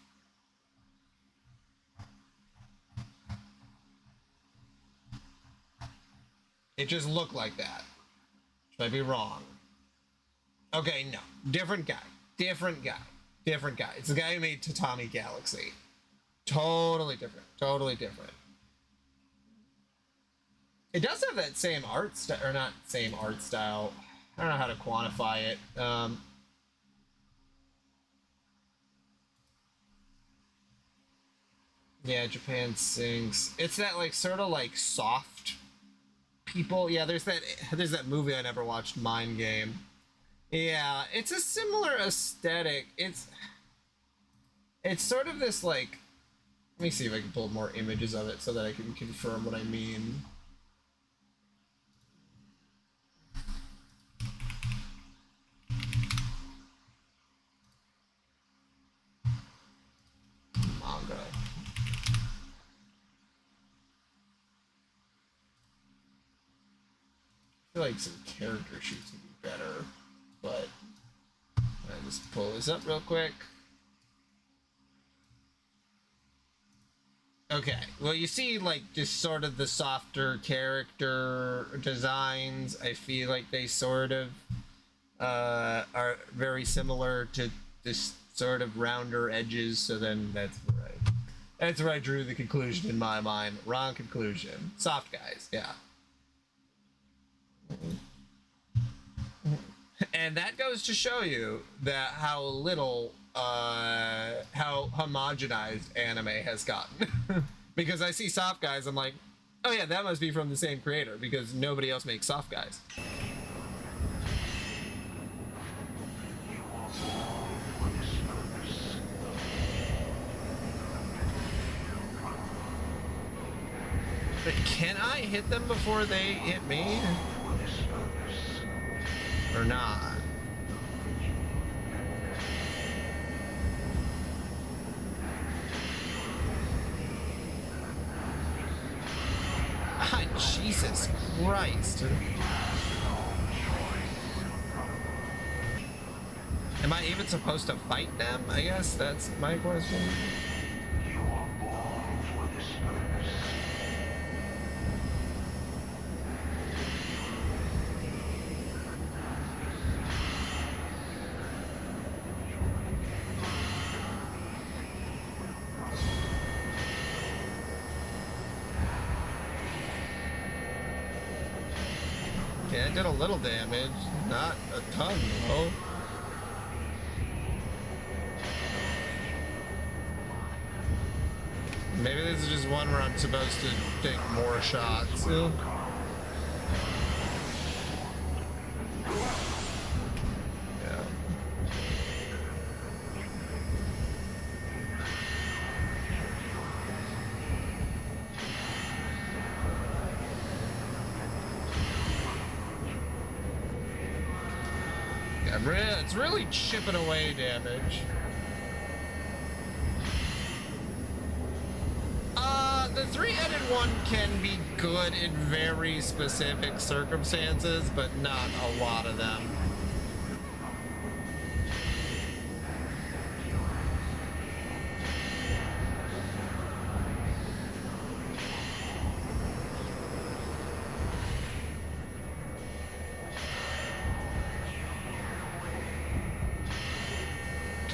It just looked like that. Should I be wrong? Okay, no. Different guy. Different guy. Different guy. It's the guy who made Tatami Galaxy. Totally different. Totally different. It does have that same art style, or not same art style. I don't know how to quantify it. Yeah, Japan Sinks. It's that like sort of like soft people. Yeah, there's that movie I never watched, Mind Game. Yeah, it's a similar aesthetic. It's sort of this like, let me see if I can pull more images of it so that I can confirm what I mean. Manga. I feel like some character sheets would be better, but I just pull this up real quick. Okay, well you see like just sort of the softer character designs. I feel like they sort of are very similar to this sort of rounder edges, so then that's where I drew the conclusion in my mind. Wrong conclusion. Soft guys, yeah. And that goes to show you that how little how homogenized anime has gotten. Because I see soft guys, I'm like, oh yeah, that must be from the same creator, because nobody else makes soft guys. But can I hit them before they hit me? Or not? Ah, Jesus Christ. Am I even supposed to fight them? I guess that's my question. Okay, I did a little damage, not a ton though. Maybe this is just one where I'm supposed to take more shots. Yeah. It's really chipping away damage. The three-headed one can be good in very specific circumstances, but not a lot of them.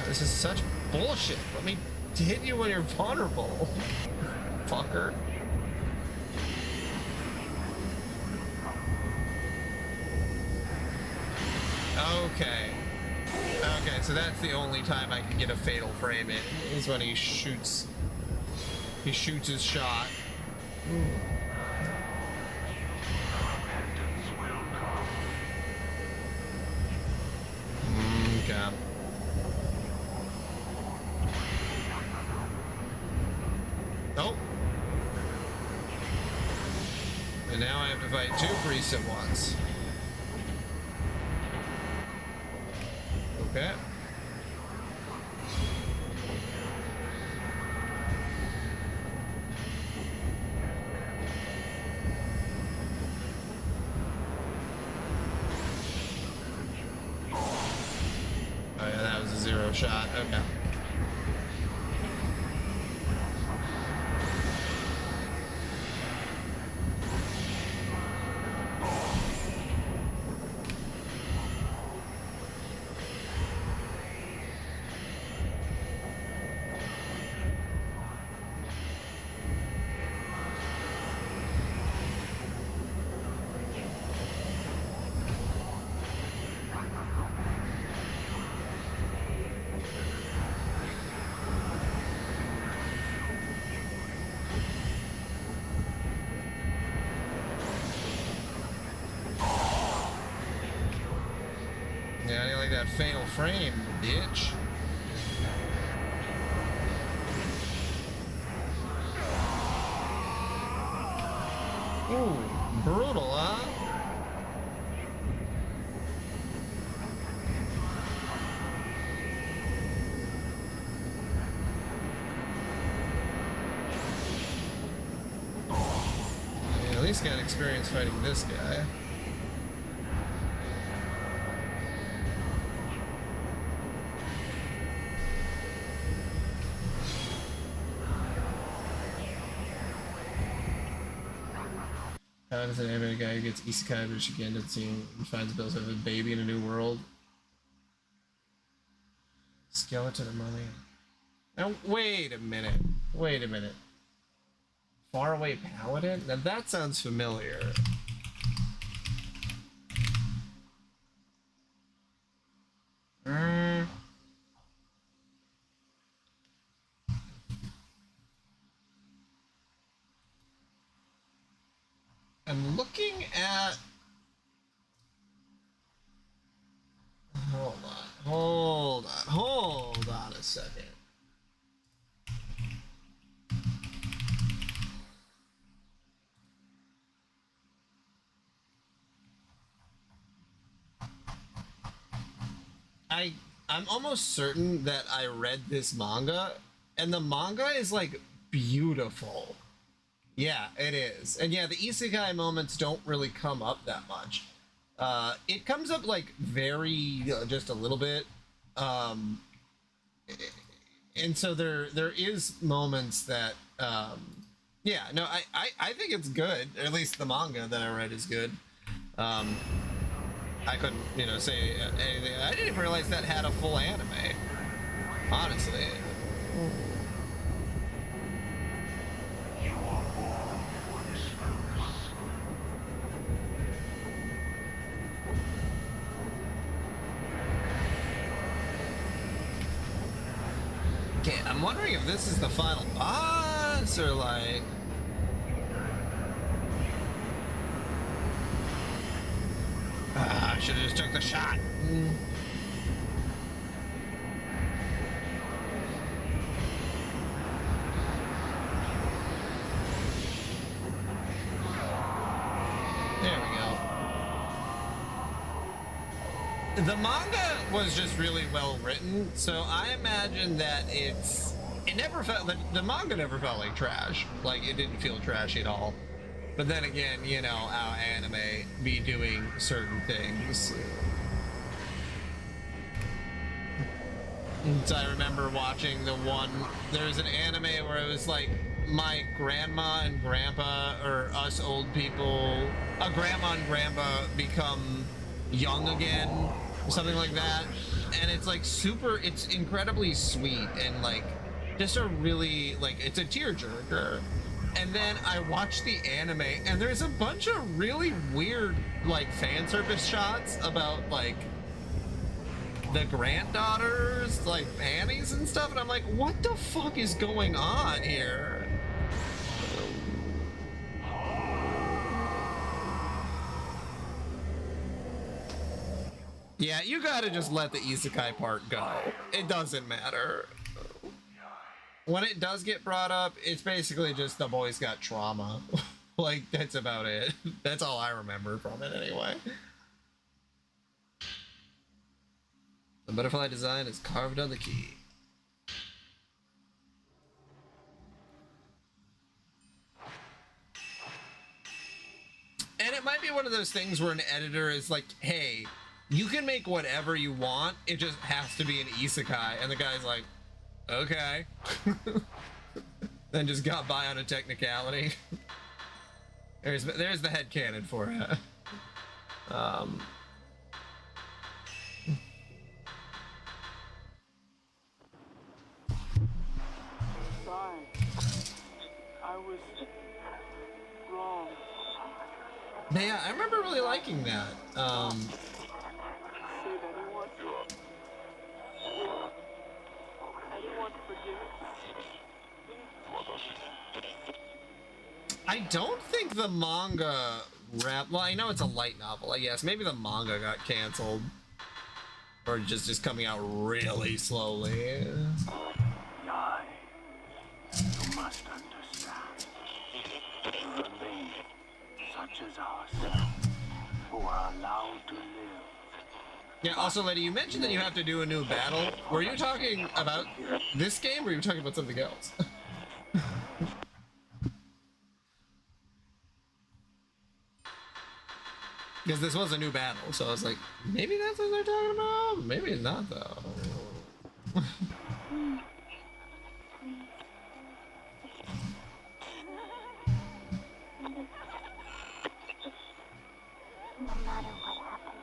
This is such bullshit. Let me hit you when you're vulnerable. Fucker. Okay. Okay, so that's the only time I can get a fatal frame in, is when he shoots his shot. Okay. Nope. And now I have to fight two priests at once. Okay. shot. Okay. Yeah, I didn't like that fatal frame, bitch. Ooh, brutal, huh? Yeah, at least got experience fighting this guy. How does an anime guy who gets isekai to Shigen and seeing and finds Bills have a baby in a new world? Skeleton of mummy. Now wait a minute. Wait a minute. Faraway Paladin? Now that sounds familiar. I'm looking at... Hold on a second. I'm almost certain that I read this manga, and the manga is like beautiful. Yeah, it is. And yeah, the isekai moments don't really come up that much. It comes up like very just a little bit. And so there is moments that yeah, no, I think it's good. At least the manga that I read is good. I couldn't, say anything. I didn't even realize that had a full anime. Honestly. Okay, I'm wondering if this is the final boss or like... I should have just took the shot. There we go. The manga was just really well written, so I imagine that it never felt, the manga never felt like trash. Like, it didn't feel trashy at all. But then again, how anime be doing certain things. So I remember watching there's an anime where it was like, my grandma and grandpa, or us old people, a grandma and grandpa become young again, something like that. And it's like it's incredibly sweet and like, just a really, like, it's a tearjerker. And then I watched the anime, and there's a bunch of really weird, like, fan service shots about, like, the granddaughters, like, panties and stuff, and I'm like, what the fuck is going on here? Yeah, you gotta just let the isekai part go. It doesn't matter. When it does get brought up, it's basically just the boys got trauma. Like, that's about it. That's all I remember from it anyway. The butterfly design is carved on the key. And it might be one of those things where an editor is like, hey, you can make whatever you want. It just has to be an isekai. And the guy's like, okay. Then just got by on a technicality. There's the headcanon for it. Sorry. I was wrong. Yeah, I remember really liking that. Should anyone forgive? I don't think the manga well, I know it's a light novel, I guess. Maybe the manga got canceled. Or just coming out really slowly. Yai, you must understand. There remain such as ourselves who are allowed to live. Yeah, also, lady, you mentioned that you have to do a new battle. Were you talking about this game, or were you talking about something else? Because this was a new battle, so I was like, maybe that's what they're talking about? Maybe it's not, though. No matter what happens,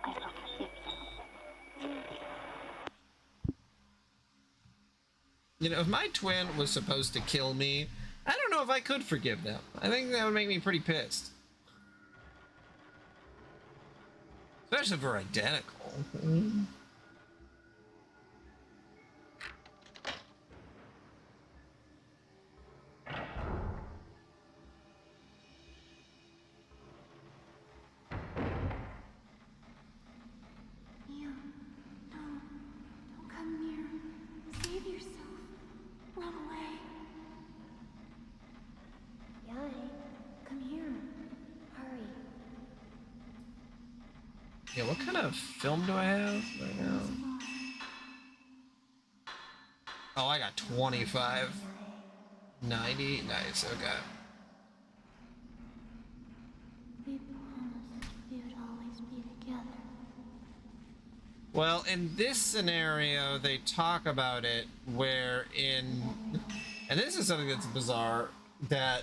I will forgive you. You know, if my twin was supposed to kill me, I don't know if I could forgive them. I think that would make me pretty pissed. Especially if we're identical. You, no, don't come near. Save yourself. Run away. Yai, come here. Hurry. Yeah, what kind of film do I have right now? Oh, I got 25. 90? Nice, okay. We promised we would always be together. Well, in this scenario, they talk about it where in... And this is something that's bizarre, that...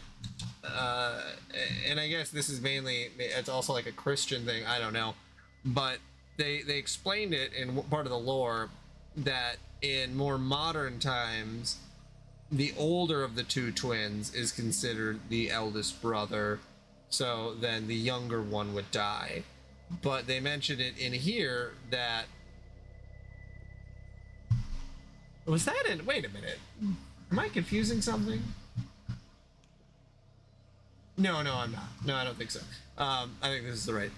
and I guess this is mainly... It's also like a Christian thing, I don't know. But they explained it in part of the lore that in more modern times, the older of the two twins is considered the eldest brother, so then the younger one would die. But they mentioned it in here that... Was that in... Wait a minute. Am I confusing something? No, I'm not. No, I don't think so. I think this is the right...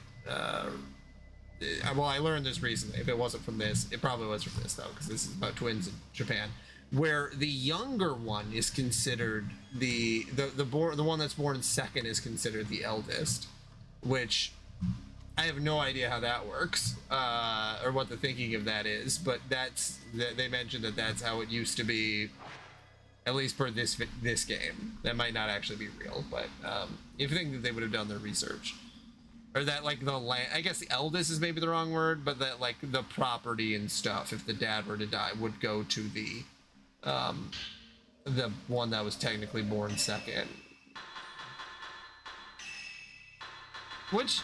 well, I learned this recently. If it wasn't from this, it probably was from this, though, because this is about twins in Japan, where the younger one is considered the one that's born second is considered the eldest, which I have no idea how that works, or what the thinking of that is, but they mentioned that that's how it used to be, at least for this game. That might not actually be real, but you think that they would have done their research. Or that, like, the land, I guess the eldest is maybe the wrong word, but that, like, the property and stuff, if the dad were to die, would go to the one that was technically born second. Which,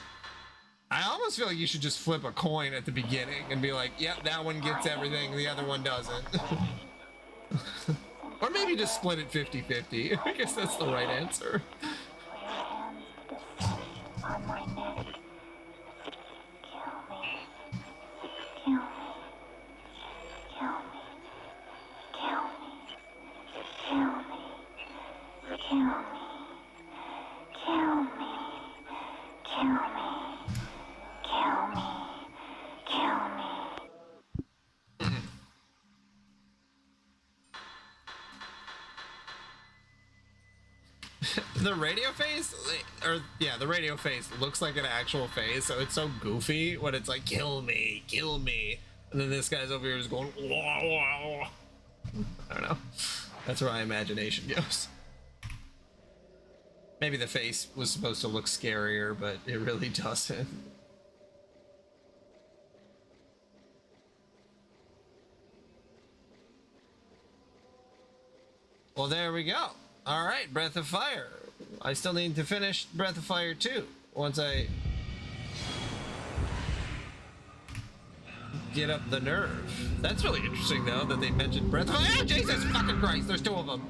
I almost feel like you should just flip a coin at the beginning and be like, yep, that one gets everything, the other one doesn't. Or maybe just split it 50-50. I guess that's the right answer. On my neck. Kill me. Kill me. Kill me. Kill me. Kill me. Kill me. Kill me. Kill me. Kill me. The radio face, the radio face looks like an actual face, so it's so goofy when it's like, kill me, and then this guy's over here is going, wah, wah, wah. I don't know. That's where my imagination goes. Maybe the face was supposed to look scarier, but it really doesn't. Well, there we go. All right, Breath of Fire. I still need to finish Breath of Fire 2 once I get up the nerve. That's really interesting, though, that they mentioned Breath of Fire. Oh, Jesus fucking Christ, there's two of them.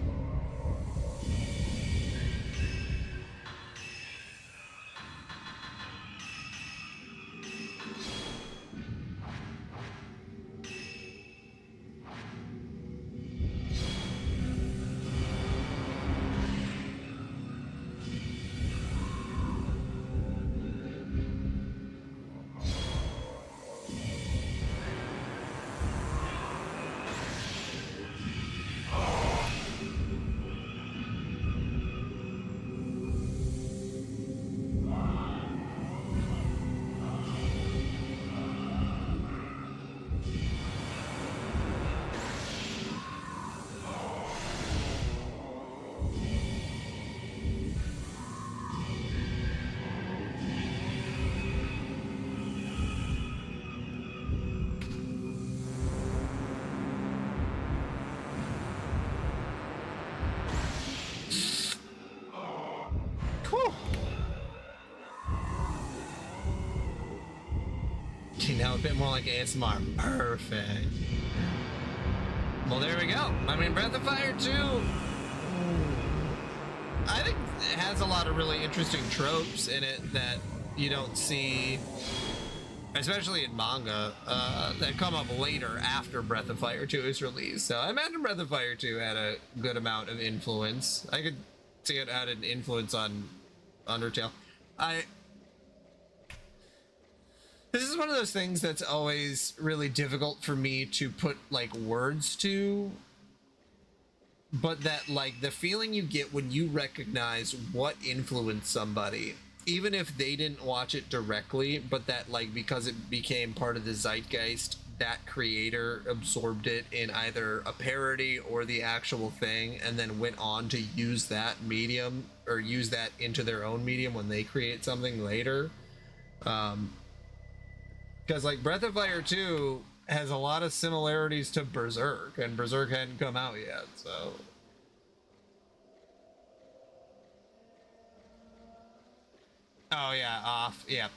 Now a bit more like ASMR. Perfect. Well, there we go. I mean, Breath of Fire 2, I think it has a lot of really interesting tropes in it that you don't see, especially in manga, that come up later after Breath of Fire 2 is released. So I imagine Breath of Fire 2 had a good amount of influence. I could see it had an influence on Undertale. This is one of those things that's always really difficult for me to put like words to, but that like the feeling you get when you recognize what influenced somebody, even if they didn't watch it directly, but that like because it became part of the zeitgeist, that creator absorbed it in either a parody or the actual thing and then went on to use that medium or use that into their own medium when they create something later. Because like Breath of Fire 2 has a lot of similarities to Berserk, and Berserk hadn't come out yet, so. Oh yeah, off, yeah.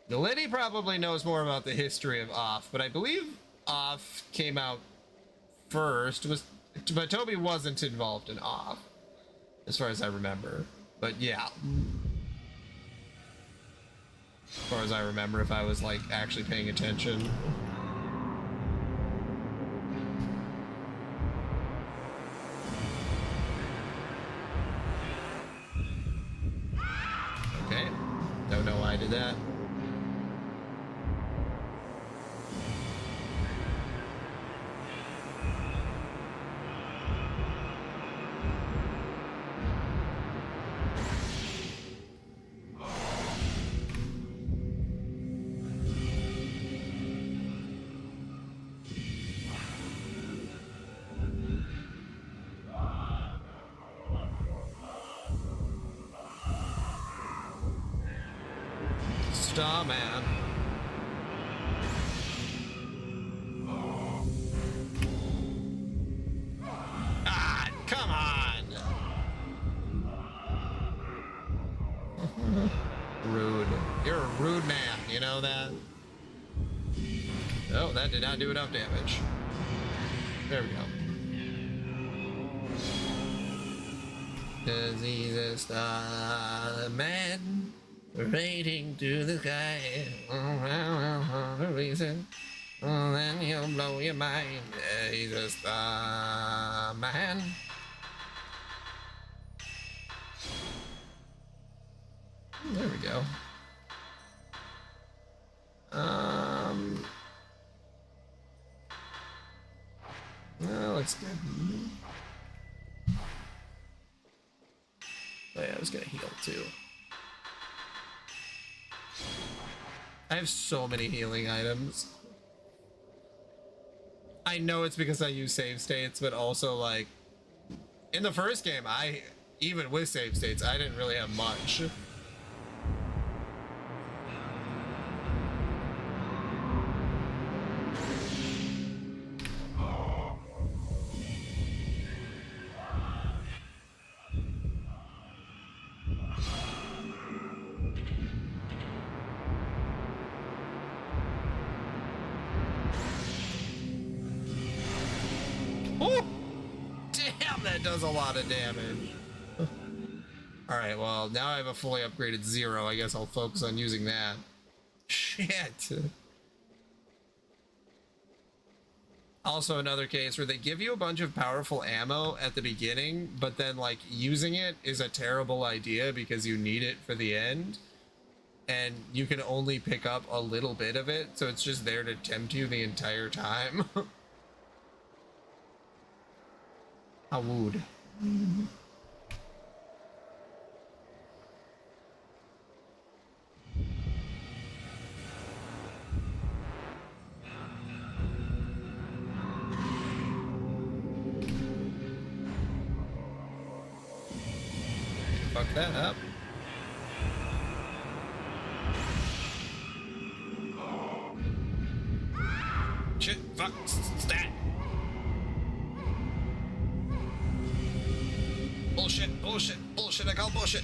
Liddy probably knows more about the history of Off, but I believe Off came out first, but Toby wasn't involved in Off, as far as I remember. But yeah. As far as I remember, if I was like actually paying attention. Okay, don't know why I did that. Starman. Ah, come on! Rude. You're a rude man, you know that? Oh, that did not do enough damage. There we go. 'Cause he's a starman. Rating to the sky, the reason, then he'll blow your mind. He's a star man. There we go. That looks good. Oh yeah, I was gonna heal too. I have so many healing items. I know it's because I use save states, but also like in the first game, even with save states, I didn't really have much. that does a lot of damage. Alright, well, now I have a fully upgraded Zero. I guess I'll focus on using that. Shit. Also another case where they give you a bunch of powerful ammo at the beginning, but then like using it is a terrible idea because you need it for the end. And you can only pick up a little bit of it, so it's just there to tempt you the entire time. I would. Fuck that up. Shit, fuck, stat. Bullshit, bullshit, bullshit, I call bullshit.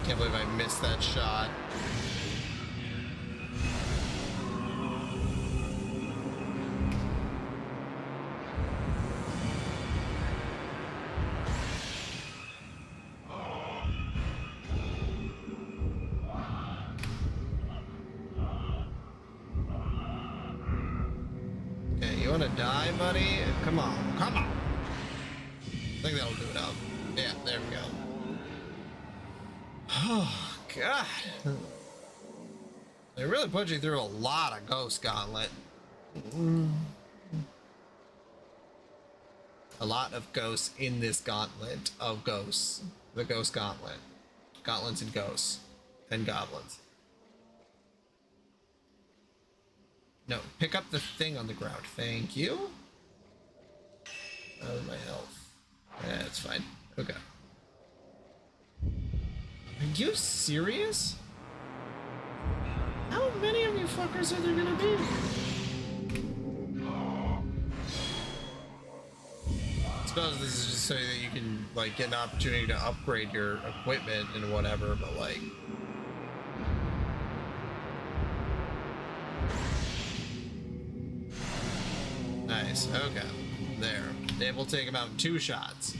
Can't believe I missed that shot. Okay, you wanna die, buddy? Come on, come on. I think that'll do it up. Yeah, there we go. Oh, God. They really put you through a lot of Ghost Gauntlet. A lot of ghosts in this gauntlet of ghosts. The Ghost Gauntlet. Gauntlets and ghosts. And goblins. No, pick up the thing on the ground. Thank you. Oh, my health. That's fine. Okay. Are you serious? How many of you fuckers are there gonna be? I suppose this is just so that you can like get an opportunity to upgrade your equipment and whatever, but like nice, okay. There. They will take about 2 shots.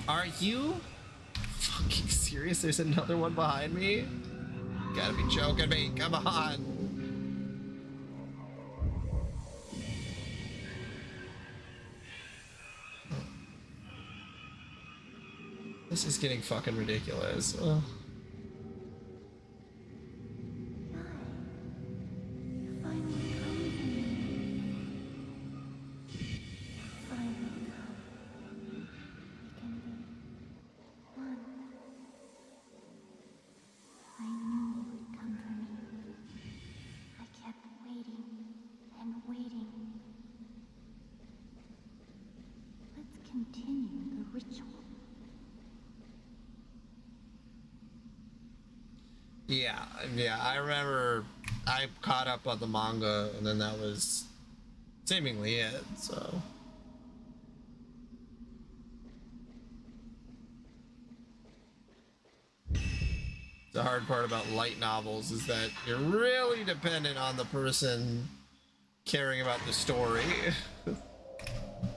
Are you fucking serious? There's another one behind me? You gotta be joking me. Come on. This is getting fucking ridiculous. Ugh. Yeah, I remember I caught up on the manga and then that was seemingly it, so. The hard part about light novels is that you're really dependent on the person caring about the story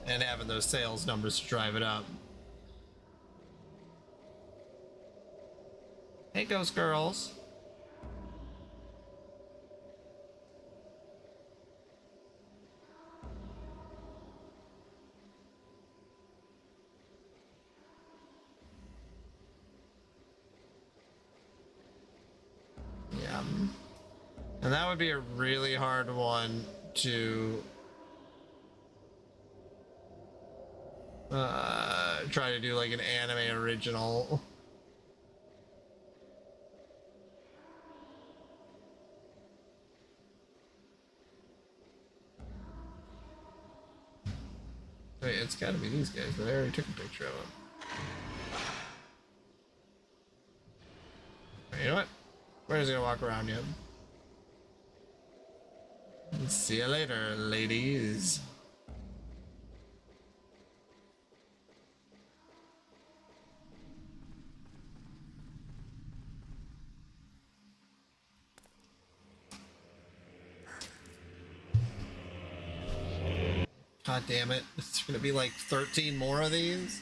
and having those sales numbers to drive it up. Hey, Ghost Girls. Yeah. And that would be a really hard one to try to do like an anime original. Wait, it's gotta be these guys, but I already took a picture of them. You know what? We're just gonna walk around you. See you later, ladies. God damn it. It's gonna be like 13 more of these.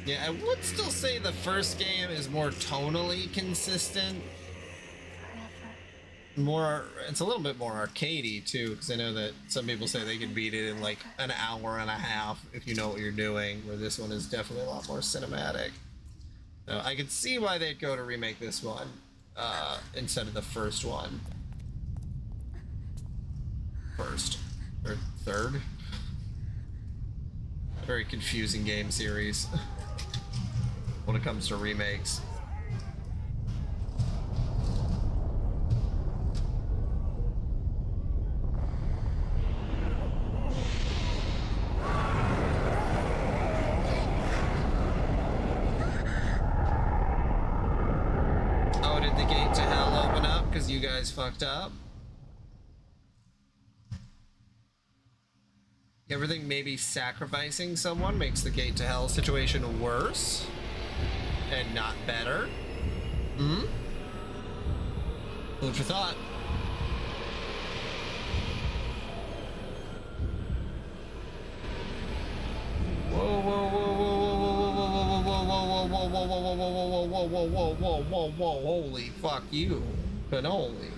Yeah, I would still say the first game is more tonally consistent. More, it's a little bit more arcadey too, because I know that some people say they can beat it in like an hour and a half if you know what you're doing, where this one is definitely a lot more cinematic. So I could see why they'd go to remake this one instead of the first one. First or third. Very confusing game series when it comes to remakes. Oh, did the gate to hell open up because you guys fucked up? You ever think maybe sacrificing someone makes the gate to hell situation worse and not better? Hmm? Food for thought. Whoa, whoa, whoa, whoa, whoa, whoa, whoa, whoa, whoa, whoa, whoa, whoa, whoa, whoa, whoa, whoa, whoa, whoa, whoa, holy fuck you. Cannoli.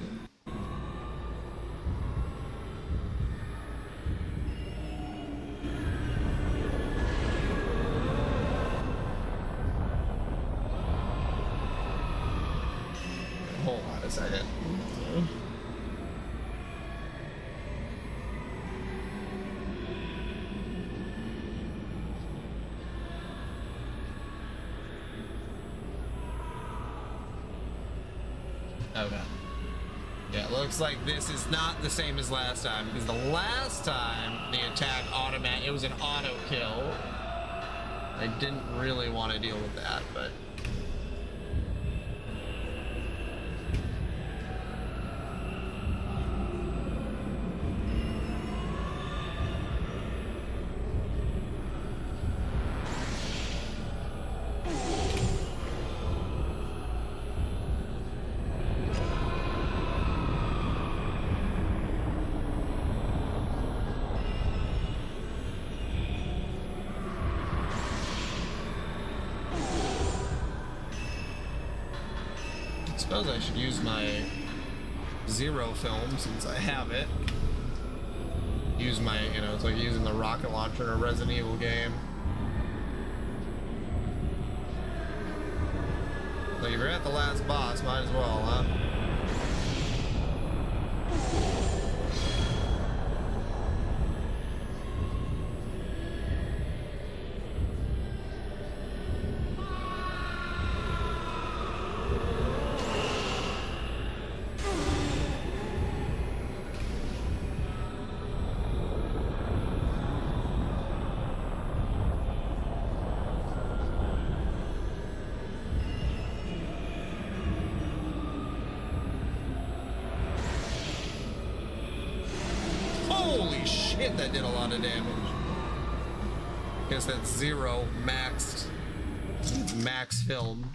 Hold on a second. Okay. Yeah, it looks like this is not the same as last time, because the last time the attack it was an auto kill. I didn't really want to deal with that, but I suppose I should use my Zero film since I have it. Use my, you know, it's like using the rocket launcher in a Resident Evil game. Like if you're at the last boss, might as well, huh? shit, that did a lot of damage. Guess that's 0 maxed. Max film.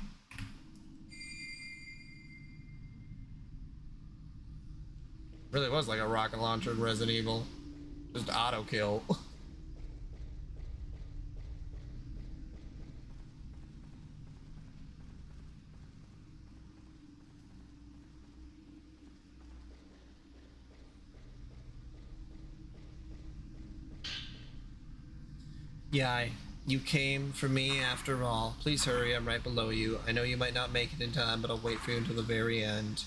Really was like a rocket launcher in Resident Evil. Just auto kill. Yeah, you came for me after all. Please hurry, I'm right below you. I know you might not make it in time, but I'll wait for you until the very end.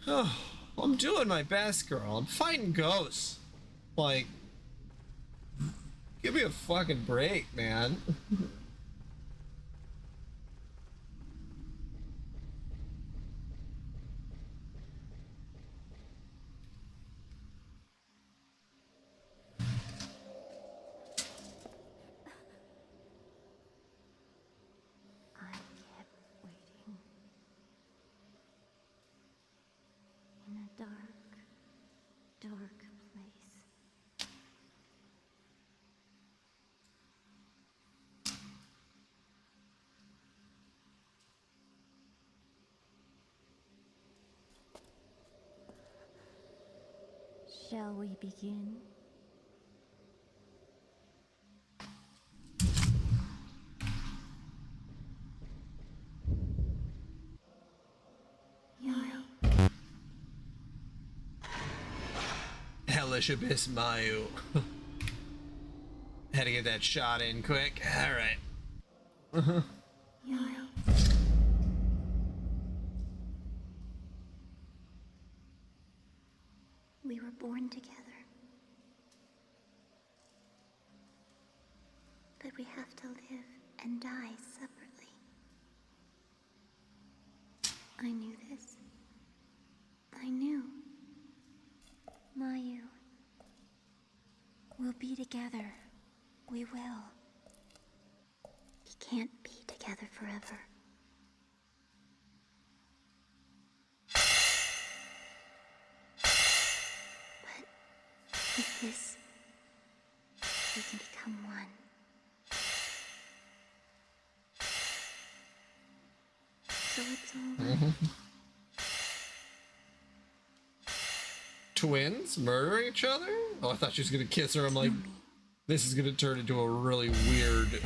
Oh, I'm doing my best, girl. I'm fighting ghosts. Like, give me a fucking break, man. I kept waiting. In a dark, dark place. Shall we begin? Yuri. Hellish Abyss Mayu. Had to get that shot in quick. Alright. Yuri. We were born together. But we have to live and die separately. I knew this. I knew. Mayu. We'll be together. We will. We can't be together forever. But with this, we can become one. So it's all right. Twins murdering each other? Oh, I thought she was gonna kiss her. I'm like, this is gonna turn into a really weird.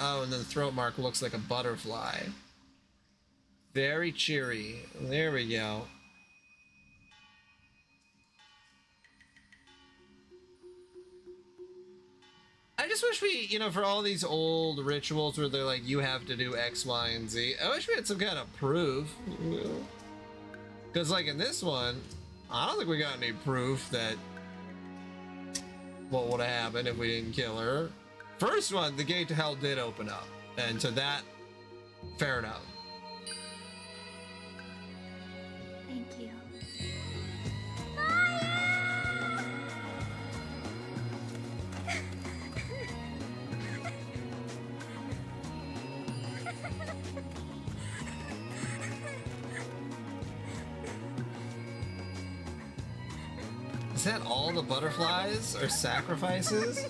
Oh, and then the throat mark looks like a butterfly. Very cheery. There we go. I just wish we, you know, for all these old rituals where they're like, you have to do X, Y, and Z, I wish we had some kind of proof. Because, like, in this one, I don't think we got any proof that what would have happened if we didn't kill her. First one, the gate to hell did open up. And to that, fair enough. Thank you. Is that all the butterflies are sacrifices?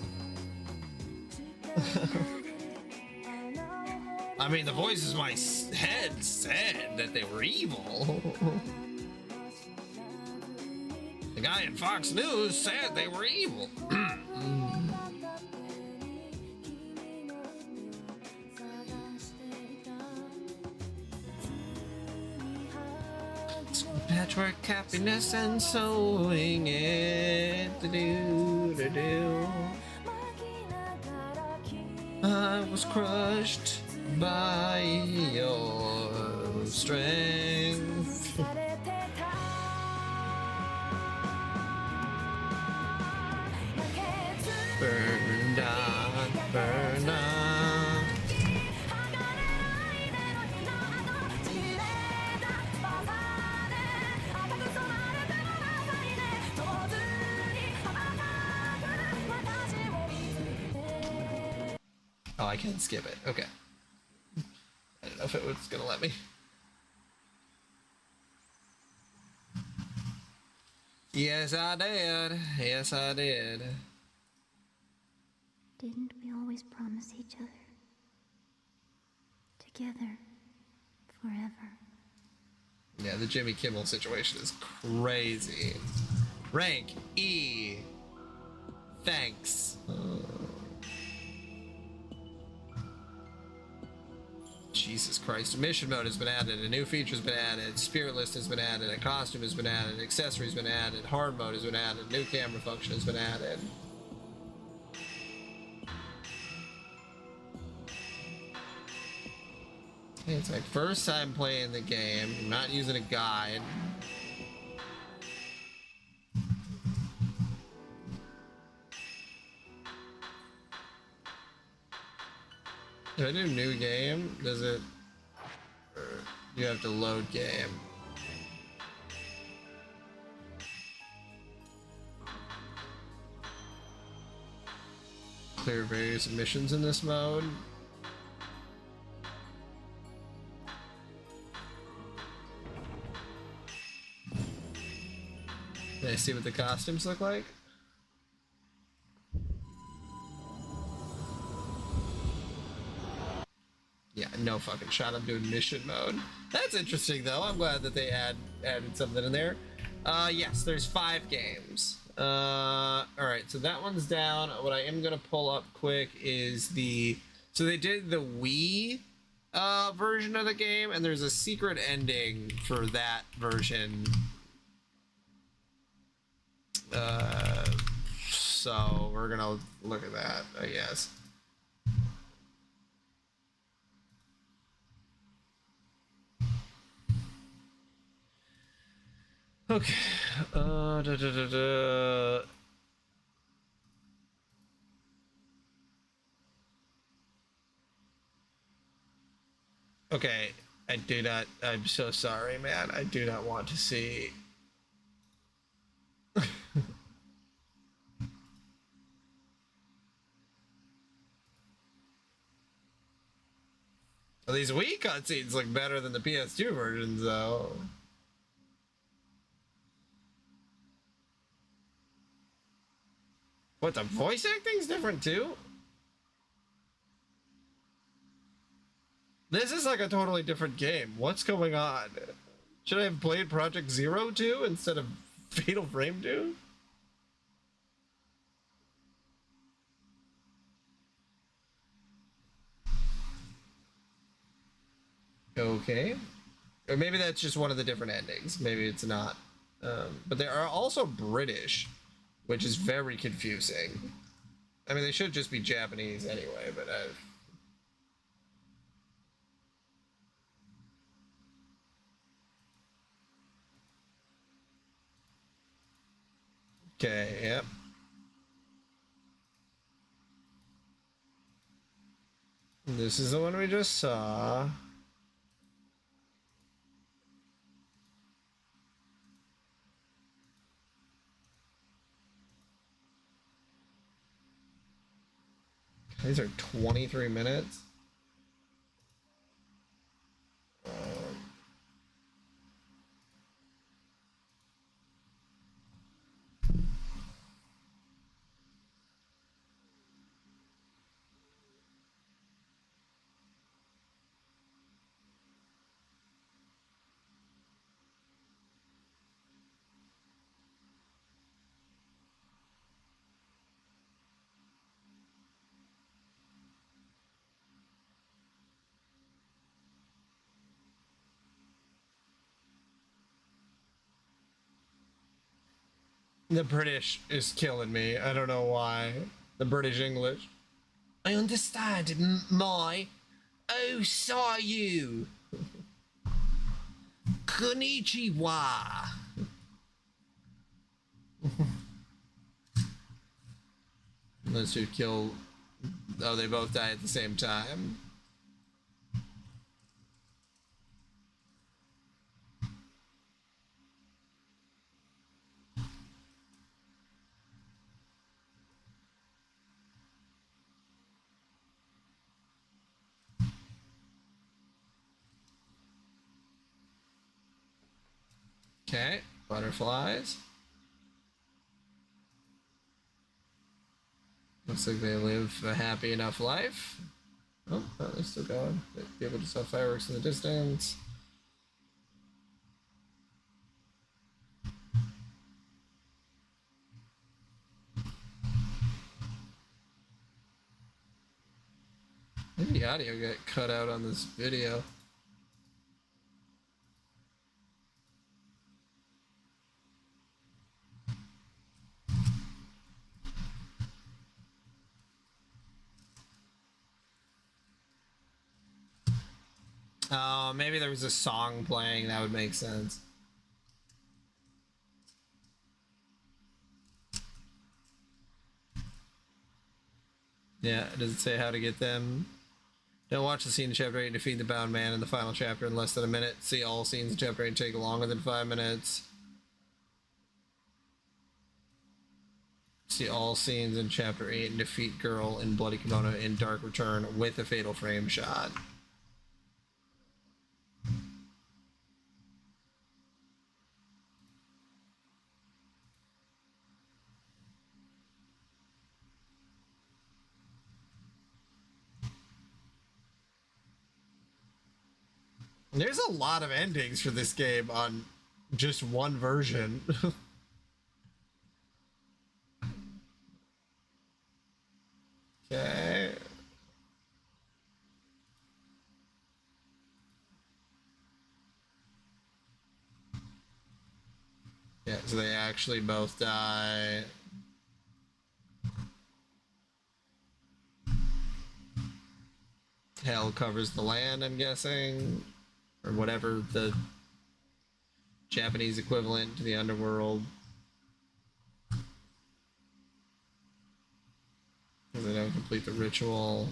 I mean, the voices in my head said that they were evil. The guy in Fox News said they were evil. Patchwork happiness and sewing it. Do. I was crushed by your strength. Burn down, burn down. Oh, I can skip it. Okay. I don't know if it was gonna let me. Yes, I did. Yes, I did. Didn't we always promise each other? Together. Forever. Yeah, the Jimmy Kimmel situation is crazy. Rank E. Thanks. Jesus Christ. Mission mode has been added. A new feature has been added. Spirit list has been added. A costume has been added. Accessory has been added. Hard mode has been added. New camera function has been added. Hey, it's my first time playing the game. I'm not using a guide. If I do new game, does it... Or you have to load game? Clear various missions in this mode. Can I see what the costumes look like? Yeah, no fucking shot. I'm doing mission mode. That's interesting though. I'm glad that they added something in there. Yes, there's 5 games. Alright, so that one's down. What I am gonna pull up quick is so they did the Wii version of the game, and there's a secret ending for that version. So we're gonna look at that, I guess. Okay. Okay, I'm so sorry, man. I do not want to see. Well, these Wii cutscenes look better than the PS2 versions, though. What, the voice acting's different too? This is like a totally different game. What's going on? Should I have played Project Zero 2 instead of Fatal Frame 2? Okay. Or maybe that's just one of the different endings. Maybe it's not. But they are also British, which is very confusing. I mean, they should just be Japanese anyway, but okay, yep. This is the one we just saw. These are 23 minutes. The British is killing me. I don't know why. The British English. I understand, my. Oh, saw you. Konnichiwa. Unless you kill. Oh, they both die at the same time. Okay, butterflies. Looks like they live a happy enough life. Oh, they're still going. People just saw fireworks in the distance. Maybe the audio got cut out on this video. Oh, maybe there was a song playing. That would make sense. Yeah, does it say how to get them? Don't watch the scene in Chapter 8 defeat the bound man in the final chapter in less than a minute. See all scenes in Chapter 8 take longer than 5 minutes. See all scenes in Chapter 8 and defeat girl in Bloody Kimono in Dark Return with a fatal frame shot. There's a lot of endings for this game on just one version. Okay. Yeah, so they actually both die. Hell covers the land, I'm guessing. Or whatever the Japanese equivalent to the underworld. Because they don't complete the ritual.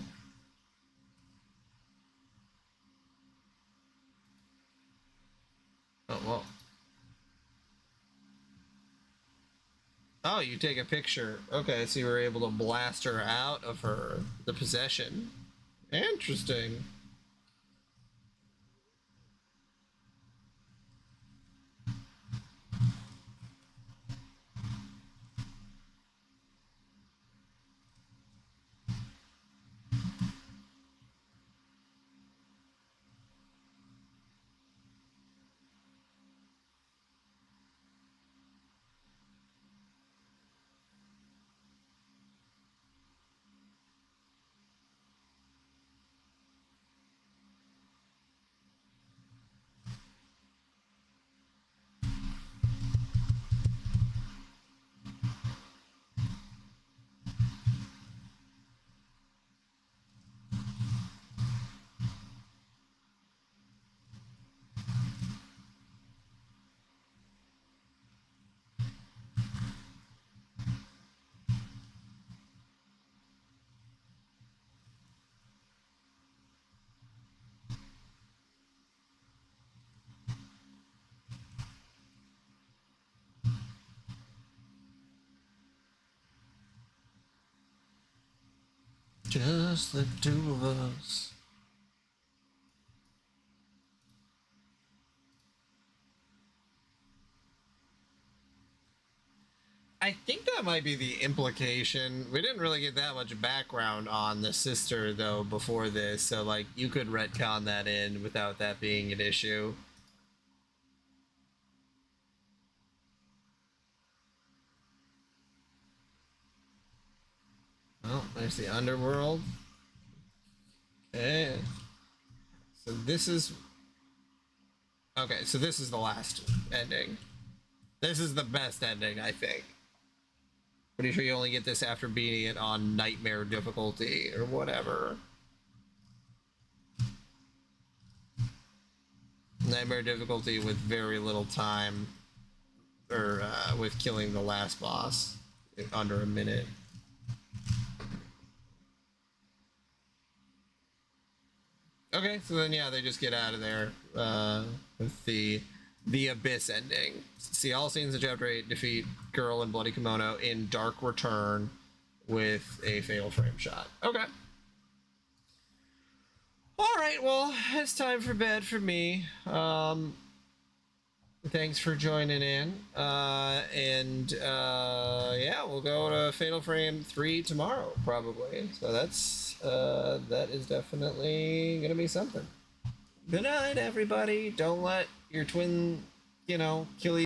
Oh, well. Oh, you take a picture. Okay, so you were able to blast her out of the possession. Interesting. Just the two of us. I think that might be the implication. We didn't really get that much background on the sister, though, before this, so, like, you could retcon that in without that being an issue. Well, there's the underworld. Okay. So this is... Okay, so this is the last ending. This is the best ending, I think. Pretty sure you only get this after beating it on nightmare difficulty or whatever. Nightmare difficulty with very little time, or with killing the last boss in under a minute. Okay, so then yeah, they just get out of there with the Abyss ending. See all scenes in Chapter 8, defeat girl in Bloody Kimono in Dark Return with a fatal frame shot. Okay. Alright, well, it's time for bed for me. thanks for joining in. Yeah, we'll go to Fatal Frame 3 tomorrow, probably. So that is definitely gonna be something. Good night, everybody. Don't let your twin, kill you.